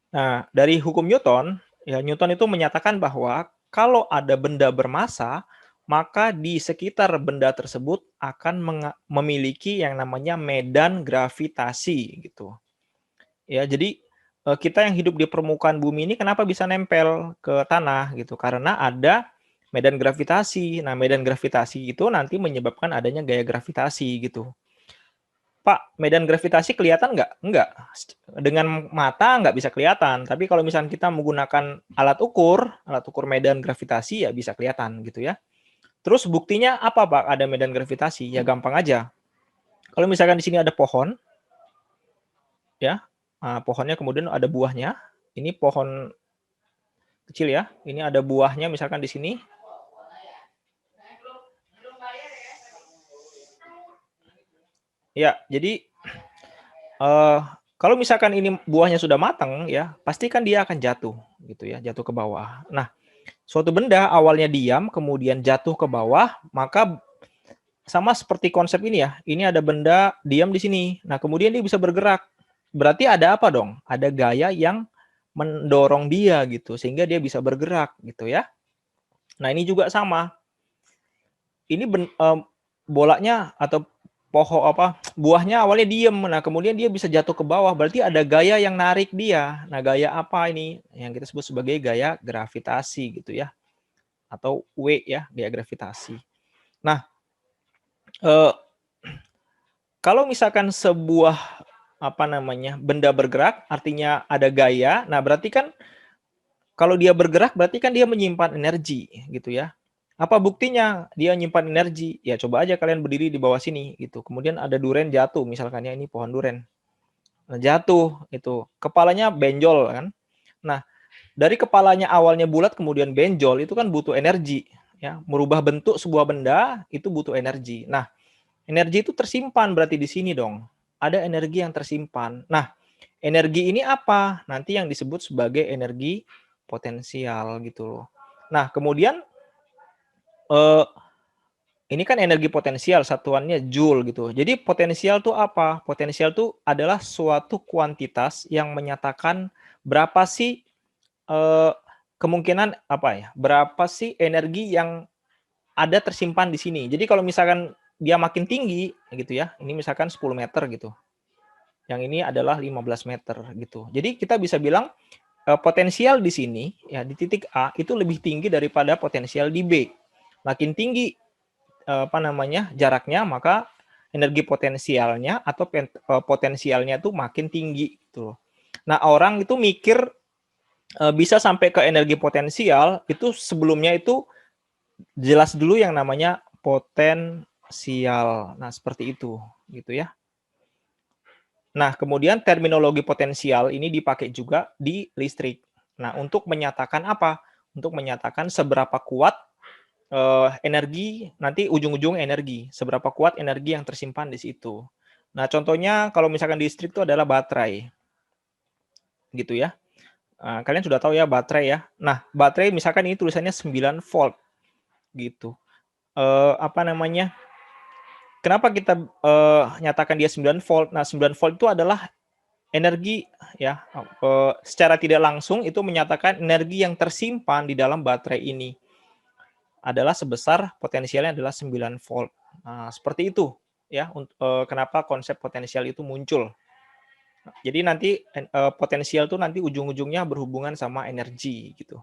Nah, dari hukum Newton, ya Newton itu menyatakan bahwa kalau ada benda bermassa, maka di sekitar benda tersebut akan memiliki yang namanya medan gravitasi gitu. Ya, jadi kita yang hidup di permukaan bumi ini kenapa bisa nempel ke tanah gitu? Karena ada medan gravitasi. Nah, medan gravitasi itu nanti menyebabkan adanya gaya gravitasi gitu. Pak, medan gravitasi kelihatan nggak? Enggak. Dengan mata nggak bisa kelihatan. Tapi kalau misalnya kita menggunakan alat ukur medan gravitasi ya bisa kelihatan gitu ya. Terus buktinya apa, Pak? Ada medan gravitasi? Ya gampang aja. Kalau misalkan di sini ada pohon, ya, pohonnya kemudian ada buahnya. Ini pohon kecil ya. Ini ada buahnya misalkan di sini. Ya, jadi kalau misalkan ini buahnya sudah matang ya, pasti kan dia akan jatuh gitu ya, jatuh ke bawah. Nah, suatu benda awalnya diam kemudian jatuh ke bawah, maka sama seperti konsep ini ya. Ini ada benda diam di sini. Nah, kemudian dia bisa bergerak. Berarti ada apa dong? Ada gaya yang mendorong dia gitu sehingga dia bisa bergerak gitu ya. Nah, ini juga sama. Ini bolanya atau buahnya awalnya diem, nah kemudian dia bisa jatuh ke bawah, berarti ada gaya yang narik dia. Nah, gaya apa ini? Yang kita sebut sebagai gaya gravitasi gitu ya, atau W ya, gaya gravitasi. Nah, kalau misalkan sebuah benda bergerak, artinya ada gaya. Nah, berarti kan kalau dia bergerak, berarti kan dia menyimpan energi gitu ya. Apa buktinya dia nyimpan energi? Ya coba aja kalian berdiri di bawah sini gitu. Kemudian ada duren jatuh misalkan ya, ini pohon duren. Nah, jatuh itu. Kepalanya benjol kan. Nah, dari kepalanya awalnya bulat kemudian benjol itu kan butuh energi ya. Merubah bentuk sebuah benda itu butuh energi. Nah, energi itu tersimpan berarti di sini dong. Ada energi yang tersimpan. Nah, energi ini apa? Nanti yang disebut sebagai energi potensial gitu loh. Nah, kemudian ini kan energi potensial, satuannya joule gitu. Jadi potensial itu apa? Potensial itu adalah suatu kuantitas yang menyatakan berapa sih kemungkinan berapa sih energi yang ada tersimpan di sini. Jadi kalau misalkan dia makin tinggi gitu ya, ini misalkan 10 meter gitu. Yang ini adalah 15 meter gitu. Jadi kita bisa bilang potensial di sini ya di titik A itu lebih tinggi daripada potensial di B. Makin tinggi jaraknya, maka energi potensialnya atau potensialnya itu makin tinggi gitu loh. Nah, orang itu mikir bisa sampai ke energi potensial itu sebelumnya itu jelas dulu yang namanya potensial. Nah, seperti itu gitu ya. Nah, kemudian terminologi potensial ini dipakai juga di listrik. Nah, untuk menyatakan apa? Untuk menyatakan seberapa kuat energi, nanti ujung-ujung energi, seberapa kuat energi yang tersimpan di situ. Nah, contohnya kalau misalkan di listrik itu adalah baterai. Gitu ya. Kalian sudah tahu ya baterai ya. Nah, baterai misalkan ini tulisannya 9 volt gitu. Apa namanya? Kenapa kita nyatakan dia 9 volt? Nah, 9 volt itu adalah energi ya, secara tidak langsung itu menyatakan energi yang tersimpan di dalam baterai ini adalah sebesar potensialnya adalah 9 volt. Nah, seperti itu ya, kenapa konsep potensial itu muncul. Jadi nanti potensial itu nanti ujung-ujungnya berhubungan sama energi gitu.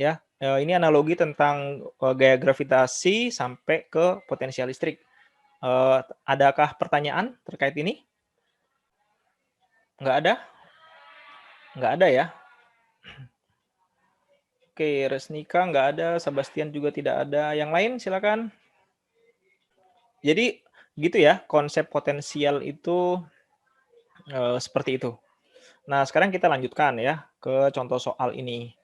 Ya, ini analogi tentang gaya gravitasi sampai ke potensial listrik. Adakah pertanyaan terkait ini? Nggak ada? Nggak ada ya? Oke, Resnika nggak ada, Sebastian juga tidak ada. Yang lain silakan. Jadi gitu ya, konsep potensial itu seperti itu. Nah, sekarang kita lanjutkan ya ke contoh soal ini.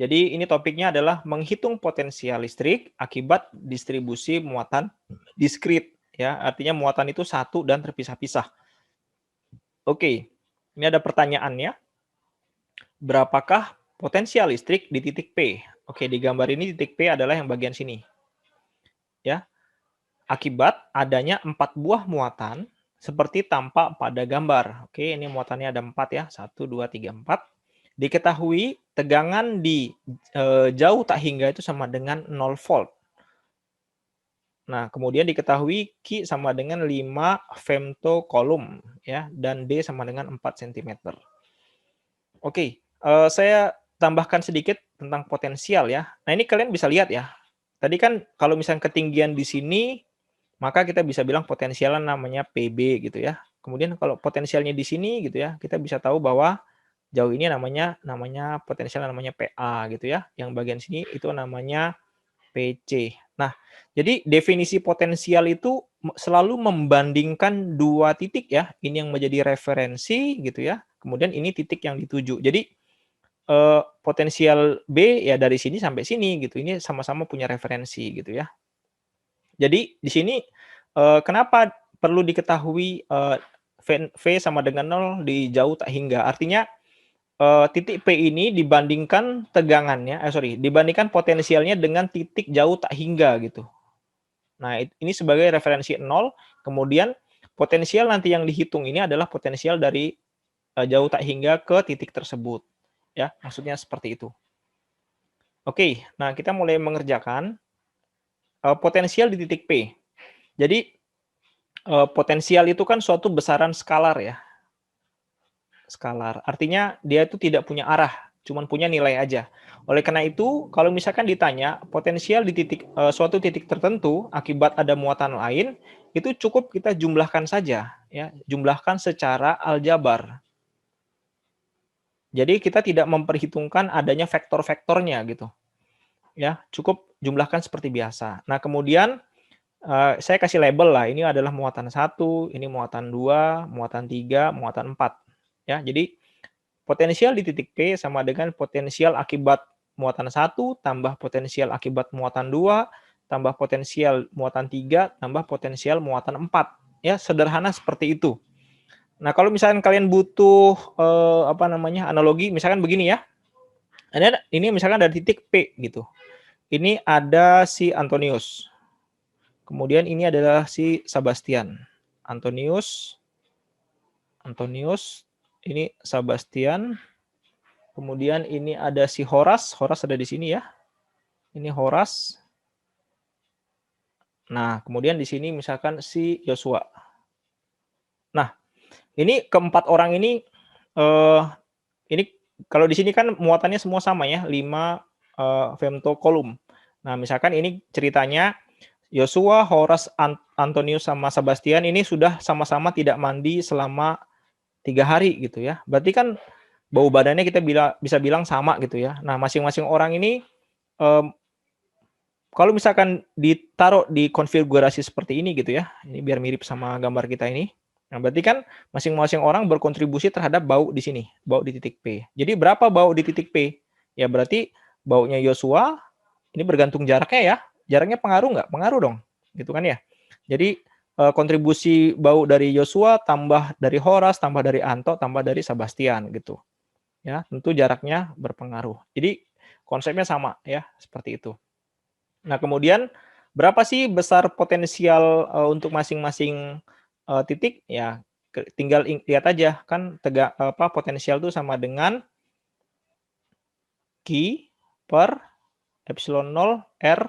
Jadi ini topiknya adalah menghitung potensial listrik akibat distribusi muatan diskrit ya. Artinya muatan itu satu dan terpisah-pisah. Oke. Ini ada pertanyaannya. Berapakah potensial listrik di titik P? Oke, di gambar ini titik P adalah yang bagian sini. Ya. Akibat adanya 4 buah muatan seperti tampak pada gambar. Oke, ini muatannya ada 4 ya. 1, 2, 3, 4. Diketahui tegangan di jauh tak hingga itu sama dengan 0 volt. Nah, kemudian diketahui Q sama dengan 5 femtocoulomb ya, dan D sama dengan 4 cm. Oke, saya tambahkan sedikit tentang potensial ya. Nah, ini kalian bisa lihat ya. Tadi kan kalau misalnya ketinggian di sini, maka kita bisa bilang potensialnya namanya PB gitu ya. Kemudian kalau potensialnya di sini gitu ya, kita bisa tahu bahwa jauh ini namanya potensial namanya PA gitu ya. Yang bagian sini itu namanya PC. Nah, jadi definisi potensial itu selalu membandingkan dua titik ya. Ini yang menjadi referensi gitu ya. Kemudian ini titik yang dituju. Jadi potensial B ya dari sini sampai sini gitu. Ini sama-sama punya referensi gitu ya. Jadi di sini kenapa perlu diketahui V sama dengan 0 di jauh tak hingga? Artinya titik P ini dibandingkan tegangannya, dibandingkan potensialnya dengan titik jauh tak hingga gitu. Nah, ini sebagai referensi 0, kemudian potensial nanti yang dihitung ini adalah potensial dari jauh tak hingga ke titik tersebut. Ya, maksudnya seperti itu. Oke, nah kita mulai mengerjakan potensial di titik P. Jadi potensial itu kan suatu besaran skalar ya. Skalar. Artinya dia itu tidak punya arah, cuman punya nilai aja. Oleh karena itu, kalau misalkan ditanya potensial di suatu titik tertentu akibat ada muatan lain, itu cukup kita jumlahkan saja, ya, jumlahkan secara aljabar. Jadi kita tidak memperhitungkan adanya vektor-vektornya gitu, ya, cukup jumlahkan seperti biasa. Nah kemudian saya kasih label lah, ini adalah muatan 1, ini muatan 2, muatan 3, muatan 4. Ya, jadi potensial di titik P sama dengan potensial akibat muatan 1 tambah potensial akibat muatan 2 tambah potensial muatan 3 tambah potensial muatan 4. Ya, sederhana seperti itu. Nah, kalau misalkan kalian butuh analogi, misalkan begini ya. Ini misalkan dari titik P gitu. Ini ada si Antonius. Kemudian ini adalah si Sebastian. Antonius, ini Sebastian. Kemudian ini ada si Horas. Horas ada di sini ya. Ini Horas. Nah, kemudian di sini misalkan si Joshua. Nah, ini keempat orang ini kalau di sini kan muatannya semua sama ya, 5 femtocoulomb. Nah, misalkan ini ceritanya Joshua, Horas, Antonius sama Sebastian ini sudah sama-sama tidak mandi selama 3 hari gitu ya. Berarti kan bau badannya kita bisa bilang sama gitu ya. Nah, masing-masing orang ini kalau misalkan ditaruh di konfigurasi seperti ini gitu ya. Ini biar mirip sama gambar kita ini. Nah, berarti kan masing-masing orang berkontribusi terhadap bau di sini, bau di titik P. Jadi berapa bau di titik P? Ya berarti baunya Joshua Ini bergantung jaraknya ya. Jaraknya pengaruh nggak? Pengaruh dong, gitu kan ya. Jadi kontribusi Bau dari Yosua tambah dari Horas, tambah dari Anto, tambah dari Sebastian gitu. Ya, tentu jaraknya berpengaruh. Jadi konsepnya sama ya, seperti itu. Nah, kemudian berapa sih besar potensial untuk masing-masing titik? Ya, tinggal lihat aja kan potensial itu sama dengan Q per epsilon 0 R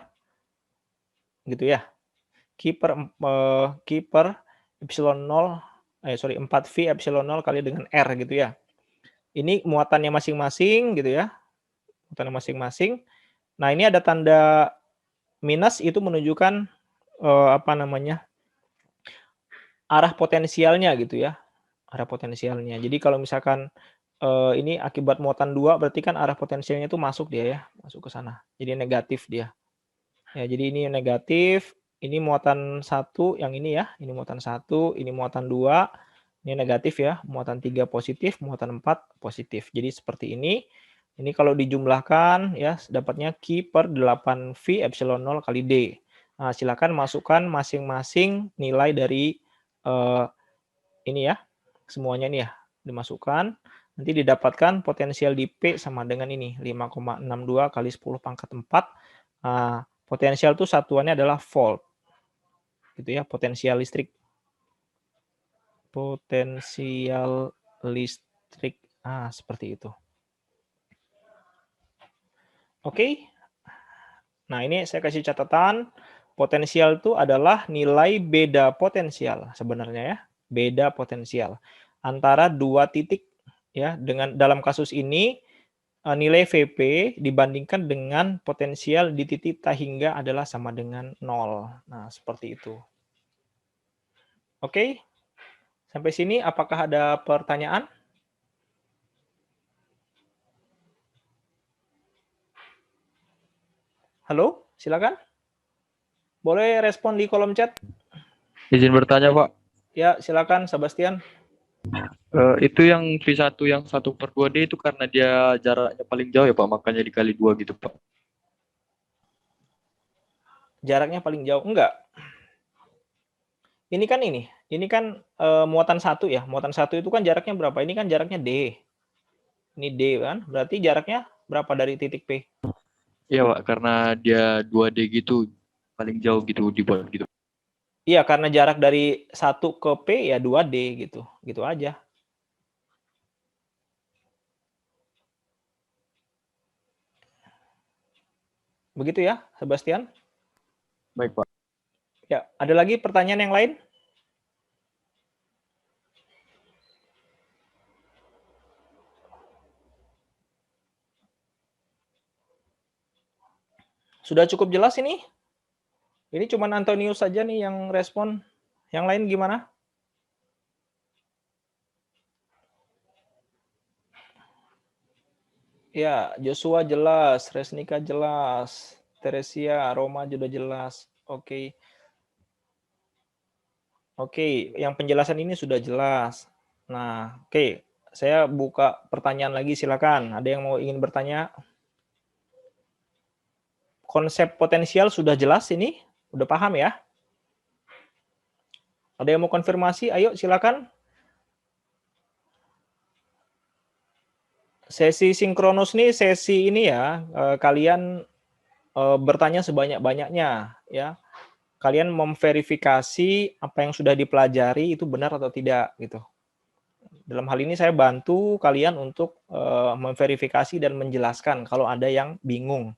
gitu ya. Q per epsilon 0 4V epsilon 0 kali dengan R gitu ya. Ini muatannya masing-masing gitu ya. Muatannya masing-masing. Nah, ini ada tanda minus itu menunjukkan arah potensialnya gitu ya. Arah potensialnya. Jadi kalau misalkan ini akibat muatan 2 berarti kan arah potensialnya itu masuk dia ya, masuk ke sana. Jadi negatif dia. Ya, jadi ini negatif, ini muatan 1 yang ini ya, ini muatan 1, ini muatan 2, ini negatif ya, muatan 3 positif, muatan 4 positif. Jadi seperti ini. Ini kalau dijumlahkan ya dapatnya Q per 8V epsilon 0 kali D. Nah, silakan masukkan masing-masing nilai dari ini ya, semuanya ini ya, dimasukkan. Nanti didapatkan potensial di P sama dengan ini, 5,62 kali 10 pangkat 4. Nah, potensial itu satuannya adalah volt. Gitu ya, potensial listrik. Potensial listrik. Seperti itu. Oke. Nah, ini saya kasih catatan. Potensial itu adalah nilai beda potensial sebenarnya ya. Beda potensial antara dua titik ya. Dengan dalam kasus ini nilai VP dibandingkan dengan potensial di titik T hingga adalah sama dengan 0. Nah, seperti itu. Oke. Sampai sini apakah ada pertanyaan? Halo, silakan. Boleh respon di kolom chat. Izin bertanya, Pak. Ya, silakan Sebastian. Itu yang V1 yang 1/2D itu karena dia jaraknya paling jauh ya, Pak, makanya dikali 2 gitu, Pak. Jaraknya paling jauh. Enggak. Ini kan muatan 1 ya. Muatan 1 itu kan jaraknya berapa? Ini kan jaraknya D. Ini D kan. Berarti jaraknya berapa dari titik P? Iya, Pak, karena dia 2D gitu, paling jauh gitu dibuat gitu. Iya, karena jarak dari 1 ke P ya 2D gitu. Gitu aja. Begitu ya, Sebastian? Baik, Pak. Ya, ada lagi pertanyaan yang lain? Sudah cukup jelas ini? Ini cuma Antonius saja nih yang respon. Yang lain gimana? Ya, Joshua jelas, Resnika jelas, Teresia, Roma juga jelas. Oke. Oke, yang penjelasan ini sudah jelas. Nah, oke. Saya buka pertanyaan lagi, silakan. Ada yang mau ingin bertanya? Konsep potensial sudah jelas ini? Udah paham ya? Ada yang mau konfirmasi? Ayo, silakan. Sesi sinkronus nih, sesi ini ya, kalian bertanya sebanyak-banyaknya ya. Kalian memverifikasi apa yang sudah dipelajari itu benar atau tidak gitu. Dalam hal ini saya bantu kalian untuk memverifikasi dan menjelaskan kalau ada yang bingung.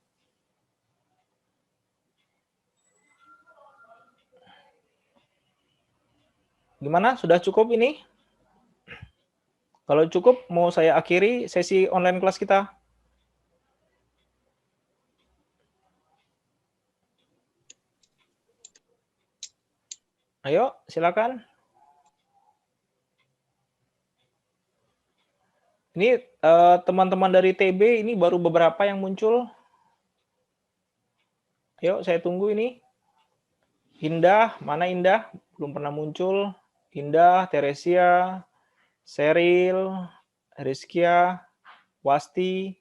Gimana? Sudah cukup ini? Kalau cukup, mau saya akhiri sesi online kelas kita. Ayo, silakan. Ini teman-teman dari TB ini baru beberapa yang muncul. Ayo, saya tunggu ini. Indah, mana Indah? Belum pernah muncul. Indah, Teresia, Seril, Rizkia, Wasti,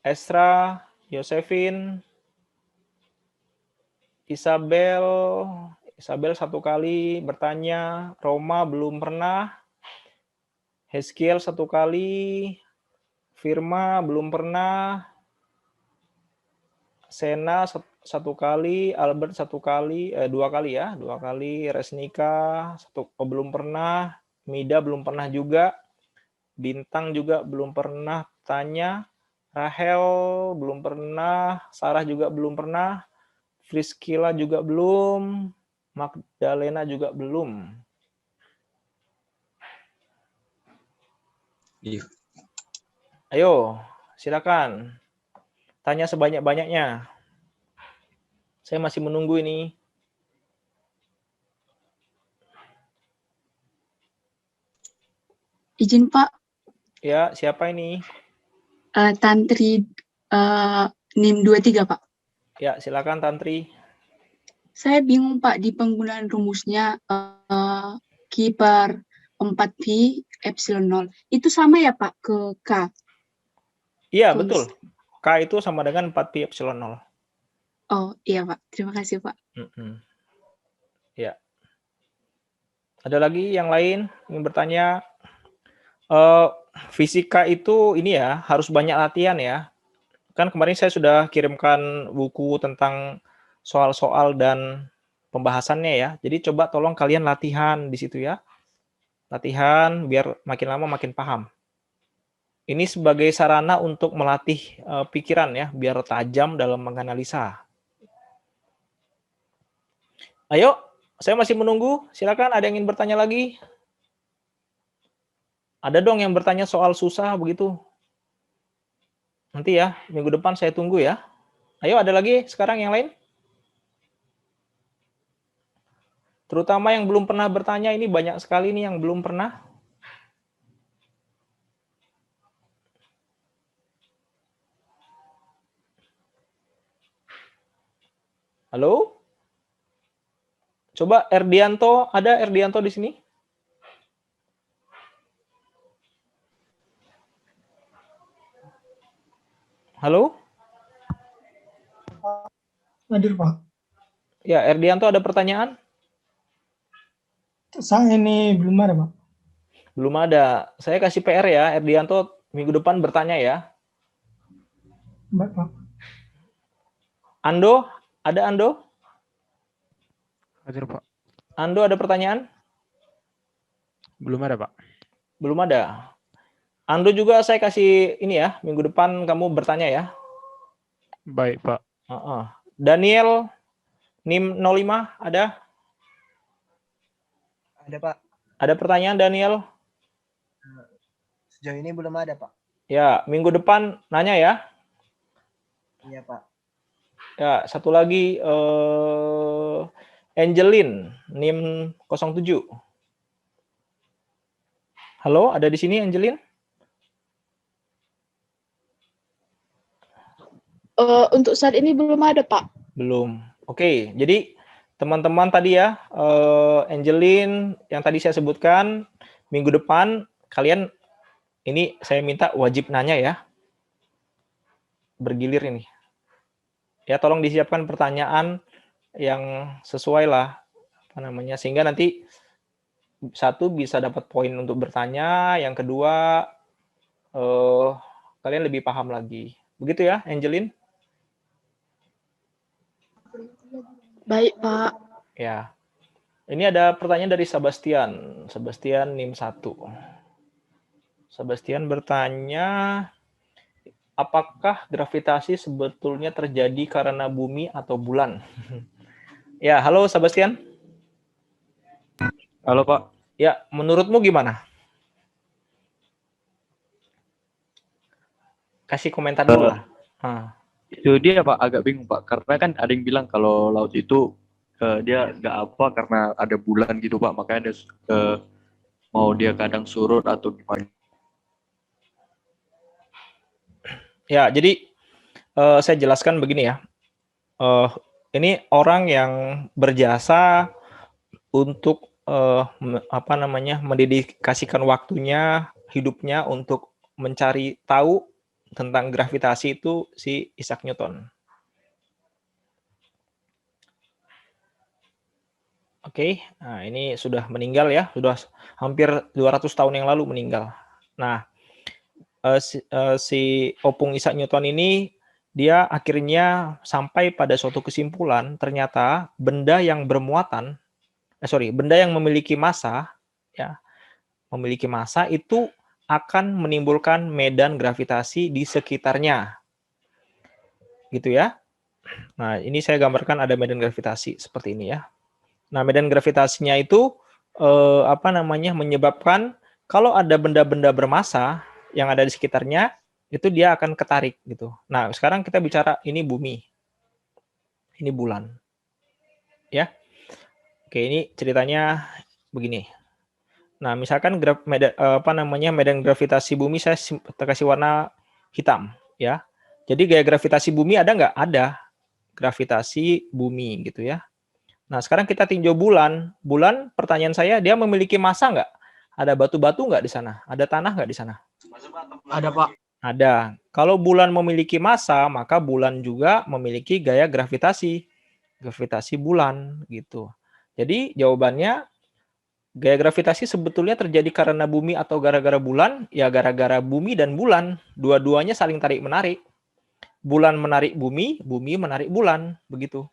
Esra, Josephine, Isabel 1 kali bertanya, Roma belum pernah, Heskiel 1 kali, Firma belum pernah, Sena 1 kali, Albert 1 kali, 2 kali ya, 2 kali, Resnika belum pernah, Mida belum pernah juga, Bintang juga belum pernah tanya, Rahel belum pernah, Sarah juga belum pernah, Friskila juga belum, Magdalena juga belum. Iya. Ayo, silakan. Tanya sebanyak-banyaknya. Saya masih menunggu ini. Izin Pak, Ya, siapa ini? Tantri NIM 23 Pak. Ya, silakan Tantri. Saya bingung Pak di penggunaan rumusnya Q per 4Pi epsilon 0. Itu sama ya Pak ke K? Iya, Kalau betul. K itu sama dengan 4pi epsilon 0. Oh iya Pak, terima kasih Pak. Ya. Ada lagi yang lain ingin bertanya? Fisika itu ini ya, harus banyak latihan ya. Kan kemarin saya sudah kirimkan buku tentang soal-soal dan pembahasannya ya. Jadi coba tolong kalian latihan di situ ya. Latihan biar makin lama makin paham. Ini sebagai sarana untuk melatih pikiran ya, biar tajam dalam menganalisa. Ayo, saya masih menunggu. Silakan, ada yang ingin bertanya lagi? Ada dong yang bertanya soal susah begitu. Nanti ya, minggu depan saya tunggu ya. Ayo, ada lagi sekarang yang lain? Terutama yang belum pernah bertanya, ini banyak sekali nih yang belum pernah. Halo? Coba Erdianto, ada Erdianto di sini? Halo? Hadir Pak. Ya, Erdianto ada pertanyaan? Saya ini belum ada Pak. Belum ada. Saya kasih PR ya, Erdianto minggu depan bertanya ya. Baik Pak. Ando, ada Ando? Hadir Pak. Ando ada pertanyaan? Belum ada Pak. Belum ada. Ando juga saya kasih ini ya, minggu depan kamu bertanya ya. Baik Pak. Daniel, NIM 05 ada? Ada Pak. Ada pertanyaan Daniel? Sejauh ini belum ada Pak. Ya, minggu depan nanya ya. Iya Pak. Ya, satu lagi Angelin, NIM 07. Halo, ada di sini Angelin? Untuk saat ini belum ada Pak. Belum. Oke, jadi teman-teman tadi ya, Angelin yang tadi saya sebutkan, minggu depan kalian ini saya minta wajib nanya ya. Bergilir ini. Ya, tolong disiapkan pertanyaan yang sesuai lah, apa namanya, sehingga nanti satu bisa dapat poin untuk bertanya, yang kedua kalian lebih paham lagi. Begitu ya, Angelin? Baik Pak. Ya. Ini ada pertanyaan dari Sebastian. Sebastian NIM 1. Sebastian bertanya, apakah gravitasi sebetulnya terjadi karena bumi atau bulan? Ya, halo Sebastian. Halo Pak. Ya, menurutmu gimana? Kasih komentar dulu lah. Itu dia Pak, agak bingung Pak, karena kan ada yang bilang kalau laut itu dia nggak apa karena ada bulan gitu Pak, makanya dia mau dia kadang surut atau gimana. Ya, jadi saya jelaskan begini ya. Ini orang yang berjasa untuk mendedikasikan waktunya, hidupnya untuk mencari tahu tentang gravitasi itu si Isaac Newton. Oke, nah ini sudah meninggal ya, sudah hampir 200 tahun yang lalu meninggal. Nah, si Opung Isaac Newton ini dia akhirnya sampai pada suatu kesimpulan, ternyata benda yang bermuatan, benda yang memiliki massa, ya, memiliki massa itu akan menimbulkan medan gravitasi di sekitarnya, gitu ya. Nah, ini saya gambarkan ada medan gravitasi seperti ini ya. Nah, medan gravitasinya itu menyebabkan kalau ada benda-benda bermassa yang ada di sekitarnya, itu dia akan ketarik gitu. Nah, sekarang kita bicara ini bumi. Ini bulan. Ya. Oke, ini ceritanya begini. Nah, misalkan medan gravitasi bumi saya kasih warna hitam, ya. Jadi gaya gravitasi bumi ada nggak? Ada gravitasi bumi gitu ya. Nah, sekarang kita tinjau bulan. Bulan, pertanyaan saya, dia memiliki massa nggak? Ada batu-batu nggak di sana? Ada tanah nggak di sana? Ada, Pak. Ada. Kalau bulan memiliki massa, maka bulan juga memiliki gaya gravitasi. Gravitasi bulan, gitu. Jadi, jawabannya, gaya gravitasi sebetulnya terjadi karena bumi atau gara-gara bulan? Ya, gara-gara bumi dan bulan. Dua-duanya saling tarik-menarik. Bulan menarik bumi, bumi menarik bulan. Begitu.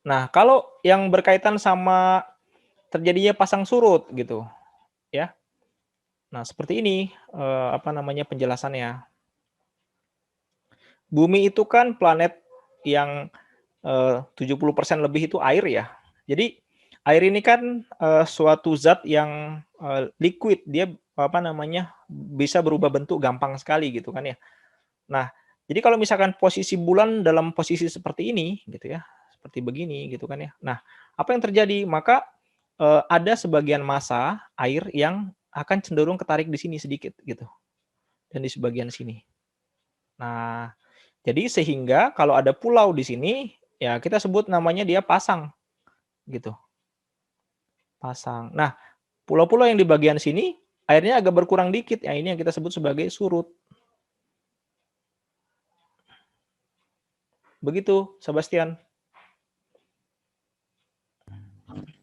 Nah, kalau yang berkaitan sama terjadinya pasang surut gitu, ya. Nah, seperti ini penjelasannya. Bumi itu kan planet yang 70% lebih itu air ya. Jadi air ini kan suatu zat yang liquid, dia bisa berubah bentuk gampang sekali gitu kan ya. Nah, jadi kalau misalkan posisi bulan dalam posisi seperti ini gitu ya, seperti begini gitu kan ya. Nah, apa yang terjadi? Maka ada sebagian massa air yang akan cenderung ketarik di sini sedikit gitu. Dan di sebagian sini. Nah, jadi sehingga kalau ada pulau di sini, ya kita sebut namanya dia pasang gitu. Pasang. Nah, pulau-pulau yang di bagian sini airnya agak berkurang dikit. Ya, ini yang kita sebut sebagai surut. Begitu, Sebastian.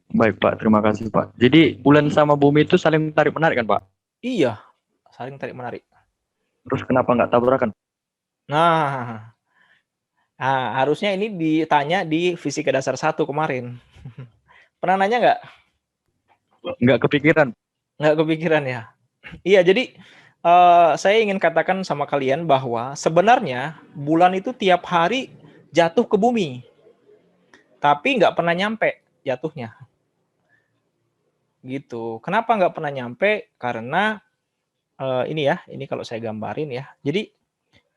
Baik Pak, terima kasih Pak. Jadi bulan sama bumi itu saling tarik menarik kan Pak? Iya, saling tarik menarik. Terus kenapa nggak tabrakan? Nah, harusnya ini ditanya di Fisika Dasar 1 kemarin. Pernah nanya nggak? Nggak kepikiran. Nggak kepikiran ya? Iya, jadi saya ingin katakan sama kalian bahwa sebenarnya bulan itu tiap hari jatuh ke bumi. Tapi nggak pernah nyampe jatuhnya. Gitu. Kenapa nggak pernah nyampe? Karena ini kalau saya gambarin ya. Jadi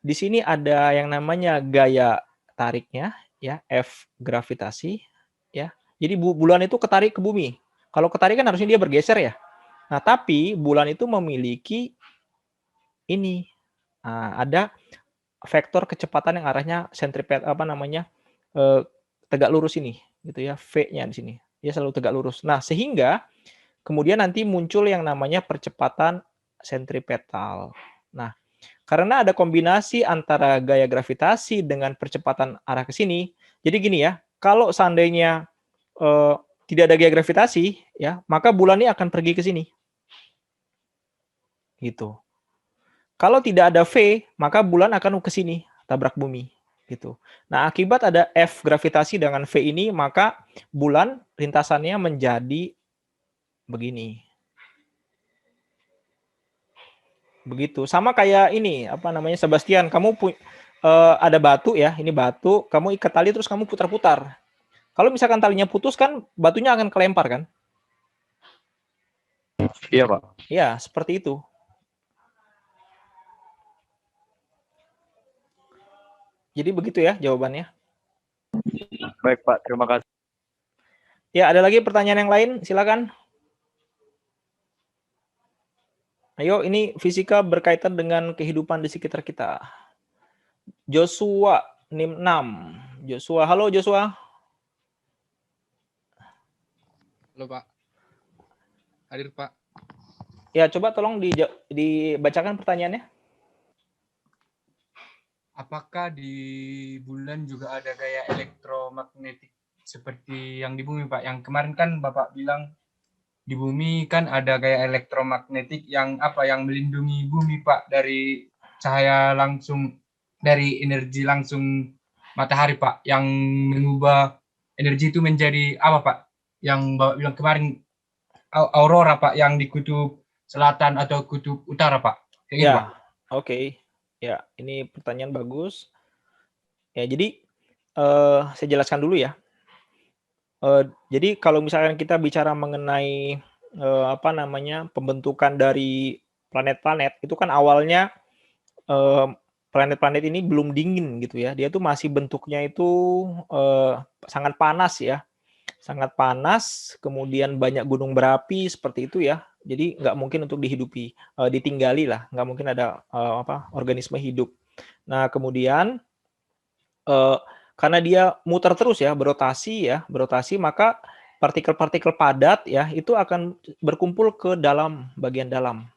di sini ada yang namanya gaya tariknya ya, F gravitasi ya. Jadi bulan itu ketarik ke bumi. Kalau ketarik kan harusnya dia bergeser ya. Nah, tapi bulan itu memiliki ini ada vektor kecepatan yang arahnya tegak lurus ini gitu ya, V-nya di sini. Dia selalu tegak lurus. Nah, sehingga kemudian nanti muncul yang namanya percepatan sentripetal. Nah, karena ada kombinasi antara gaya gravitasi dengan percepatan arah ke sini, jadi gini ya, kalau seandainya tidak ada gaya gravitasi, ya, maka bulan ini akan pergi ke sini. Gitu. Kalau tidak ada V, maka bulan akan ke sini, tabrak bumi. Gitu. Nah, akibat ada F gravitasi dengan V ini, maka bulan lintasannya menjadi begini. Begitu. Sama kayak ini, Sebastian, kamu ada batu ya, ini batu, kamu ikat tali terus kamu putar-putar. Kalau misalkan talinya putus kan batunya akan kelempar kan? Iya, Pak. Iya, seperti itu. Jadi begitu ya jawabannya. Baik, Pak. Terima kasih. Ya, ada lagi pertanyaan yang lain? Silakan. Ayo, ini fisika berkaitan dengan kehidupan di sekitar kita. Joshua, NIM 6. Joshua, halo Joshua. Halo Pak. Hadir Pak. Ya, coba tolong dibacakan pertanyaannya. Apakah di bulan juga ada gaya elektromagnetik seperti yang di bumi, Pak? Yang kemarin kan Bapak bilang di bumi kan ada gaya elektromagnetik yang melindungi bumi, Pak, dari cahaya langsung, dari energi langsung matahari, Pak, yang mengubah energi itu menjadi apa, Pak? Yang Bapak bilang kemarin aurora, Pak, yang di kutub selatan atau kutub utara, Pak. Kayak gitu, Pak. Ya, oke. Ya, ini pertanyaan bagus. Ya, jadi saya jelaskan dulu ya. Jadi kalau misalkan kita bicara mengenai pembentukan dari planet-planet, itu kan awalnya planet-planet ini belum dingin gitu ya. Dia tuh masih bentuknya itu sangat panas ya. Sangat panas, kemudian banyak gunung berapi seperti itu ya. Jadi nggak mungkin untuk dihidupi, ditinggali lah. Nggak mungkin ada organisme hidup. Nah, kemudian karena dia muter terus ya, berotasi, maka partikel-partikel padat ya itu akan berkumpul ke dalam bagian dalam.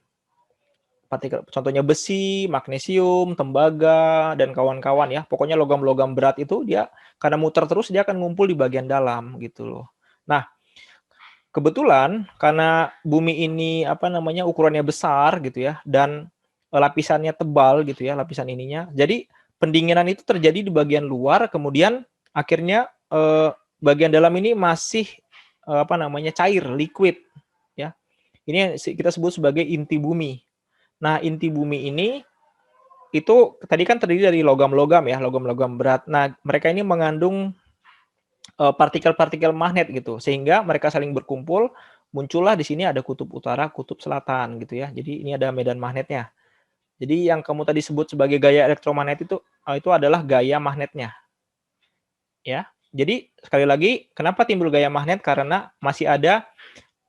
Partikel, contohnya besi, magnesium, tembaga, dan kawan-kawan ya. Pokoknya logam-logam berat itu dia karena muter terus dia akan ngumpul di bagian dalam gitu loh. Nah, kebetulan karena bumi ini ukurannya besar gitu ya dan lapisannya tebal gitu ya, lapisan ininya. Jadi pendinginan itu terjadi di bagian luar, kemudian akhirnya bagian dalam ini masih cair, liquid ya. Ini yang kita sebut sebagai inti bumi. Nah, inti bumi ini itu tadi kan terdiri dari logam-logam ya, logam-logam berat. Nah, mereka ini mengandung partikel-partikel magnet gitu, sehingga mereka saling berkumpul, muncullah di sini ada kutub utara, kutub selatan gitu ya. Jadi ini ada medan magnetnya. Jadi yang kamu tadi sebut sebagai gaya elektromagnet itu adalah gaya magnetnya. Ya. Jadi sekali lagi kenapa timbul gaya magnet? Karena masih ada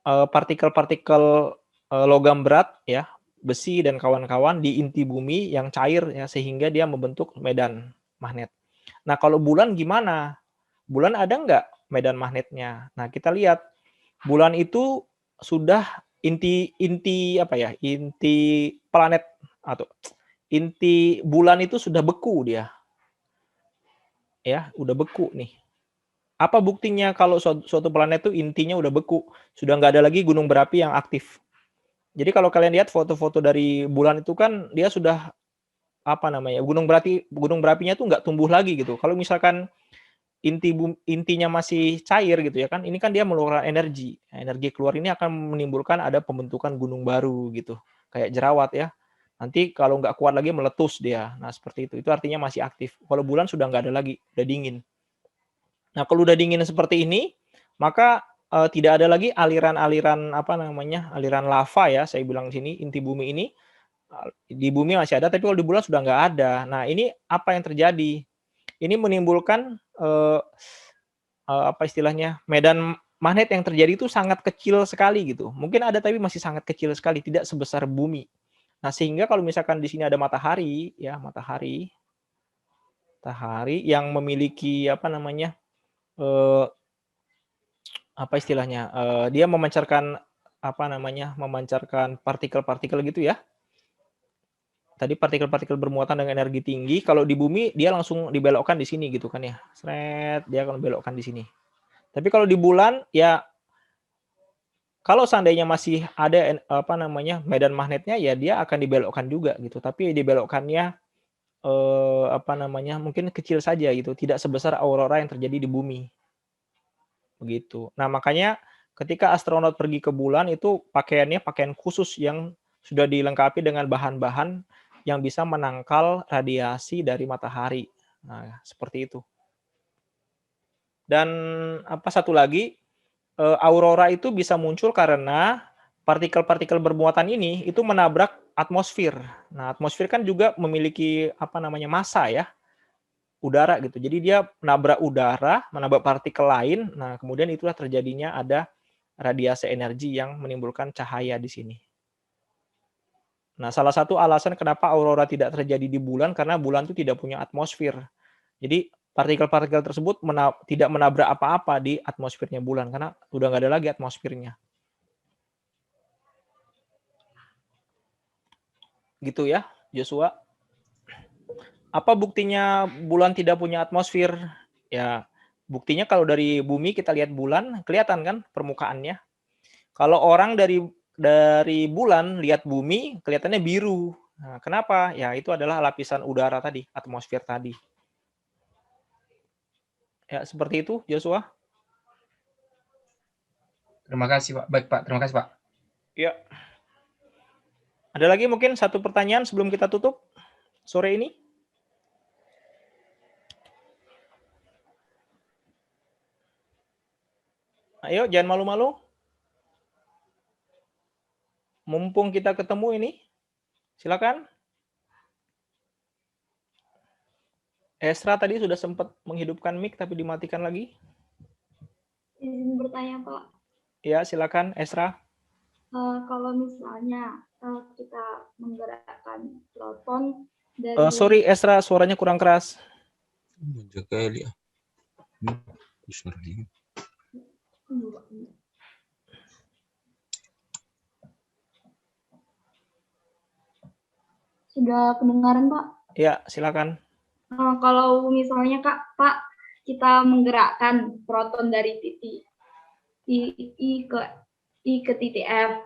partikel-partikel logam berat ya, besi dan kawan-kawan di inti bumi yang cair ya, sehingga dia membentuk medan magnet. Nah, kalau bulan gimana? Bulan ada nggak medan magnetnya? Nah, kita lihat bulan itu sudah inti planet atau inti bulan itu sudah beku dia. Ya, udah beku nih. Apa buktinya kalau suatu planet itu intinya udah beku, sudah nggak ada lagi gunung berapi yang aktif. Jadi kalau kalian lihat foto-foto dari bulan itu kan dia sudah gunung berapinya tuh nggak tumbuh lagi gitu. Kalau misalkan intinya masih cair gitu ya kan, ini kan dia mengeluarkan energi. Energi keluar ini akan menimbulkan ada pembentukan gunung baru gitu, kayak jerawat ya. Nanti kalau nggak kuat lagi meletus dia. Nah seperti itu. Itu artinya masih aktif. Kalau bulan sudah nggak ada lagi, udah dingin. Nah kalau udah dingin seperti ini, maka tidak ada lagi aliran-aliran aliran lava ya. Saya bilang di sini inti bumi ini di bumi masih ada, tapi kalau di bulan sudah nggak ada. Nah ini apa yang terjadi? Ini menimbulkan medan magnet yang terjadi itu sangat kecil sekali gitu. Mungkin ada tapi masih sangat kecil sekali, tidak sebesar bumi. Nah, sehingga kalau misalkan di sini ada matahari ya, matahari yang memiliki dia memancarkan memancarkan partikel-partikel gitu ya. Tadi partikel-partikel bermuatan dengan energi tinggi, kalau di bumi dia langsung dibelokkan di sini gitu kan ya. Sret, dia akan belokkan di sini. Tapi kalau di bulan ya kalau seandainya masih ada medan magnetnya ya dia akan dibelokkan juga gitu. Tapi dibelokkannya mungkin kecil saja gitu, tidak sebesar aurora yang terjadi di bumi. Begitu. Nah, makanya ketika astronot pergi ke bulan itu pakaiannya pakaian khusus yang sudah dilengkapi dengan bahan-bahan yang bisa menangkal radiasi dari matahari. Nah, seperti itu. Dan satu lagi, aurora itu bisa muncul karena partikel-partikel bermuatan ini itu menabrak atmosfer. Nah, atmosfer kan juga memiliki massa ya, udara gitu. Jadi dia menabrak udara, menabrak partikel lain. Nah, kemudian itulah terjadinya ada radiasi energi yang menimbulkan cahaya di sini. Nah, salah satu alasan kenapa aurora tidak terjadi di bulan karena bulan itu tidak punya atmosfer. Jadi partikel-partikel tersebut tidak menabrak apa-apa di atmosfernya bulan karena udah nggak ada lagi atmosfernya. gitu ya, Joshua. Apa buktinya bulan tidak punya atmosfer? Ya, buktinya kalau dari bumi kita lihat bulan, kelihatan kan permukaannya. Kalau orang dari bulan lihat bumi, kelihatannya biru. Nah, kenapa? Ya, itu adalah lapisan udara tadi, atmosfer tadi. Ya, seperti itu, Joshua. Terima kasih, Pak. Baik, Pak. Terima kasih, Pak. Ya. Ada lagi mungkin satu pertanyaan sebelum kita tutup sore ini? Ayo, jangan malu-malu. Mumpung kita ketemu ini, silakan. Esra tadi sudah sempat menghidupkan mic tapi dimatikan lagi. Izin bertanya, Pak. Ya, silakan Esra. Kalau misalnya kita menggerakkan proton dari Sorry Esra, suaranya kurang keras. Menjaga ya. Suara ini. Sudah kedengaran, Pak? Ya, silakan. Kalau misalnya Pak, kita menggerakkan proton dari titik I ke titik F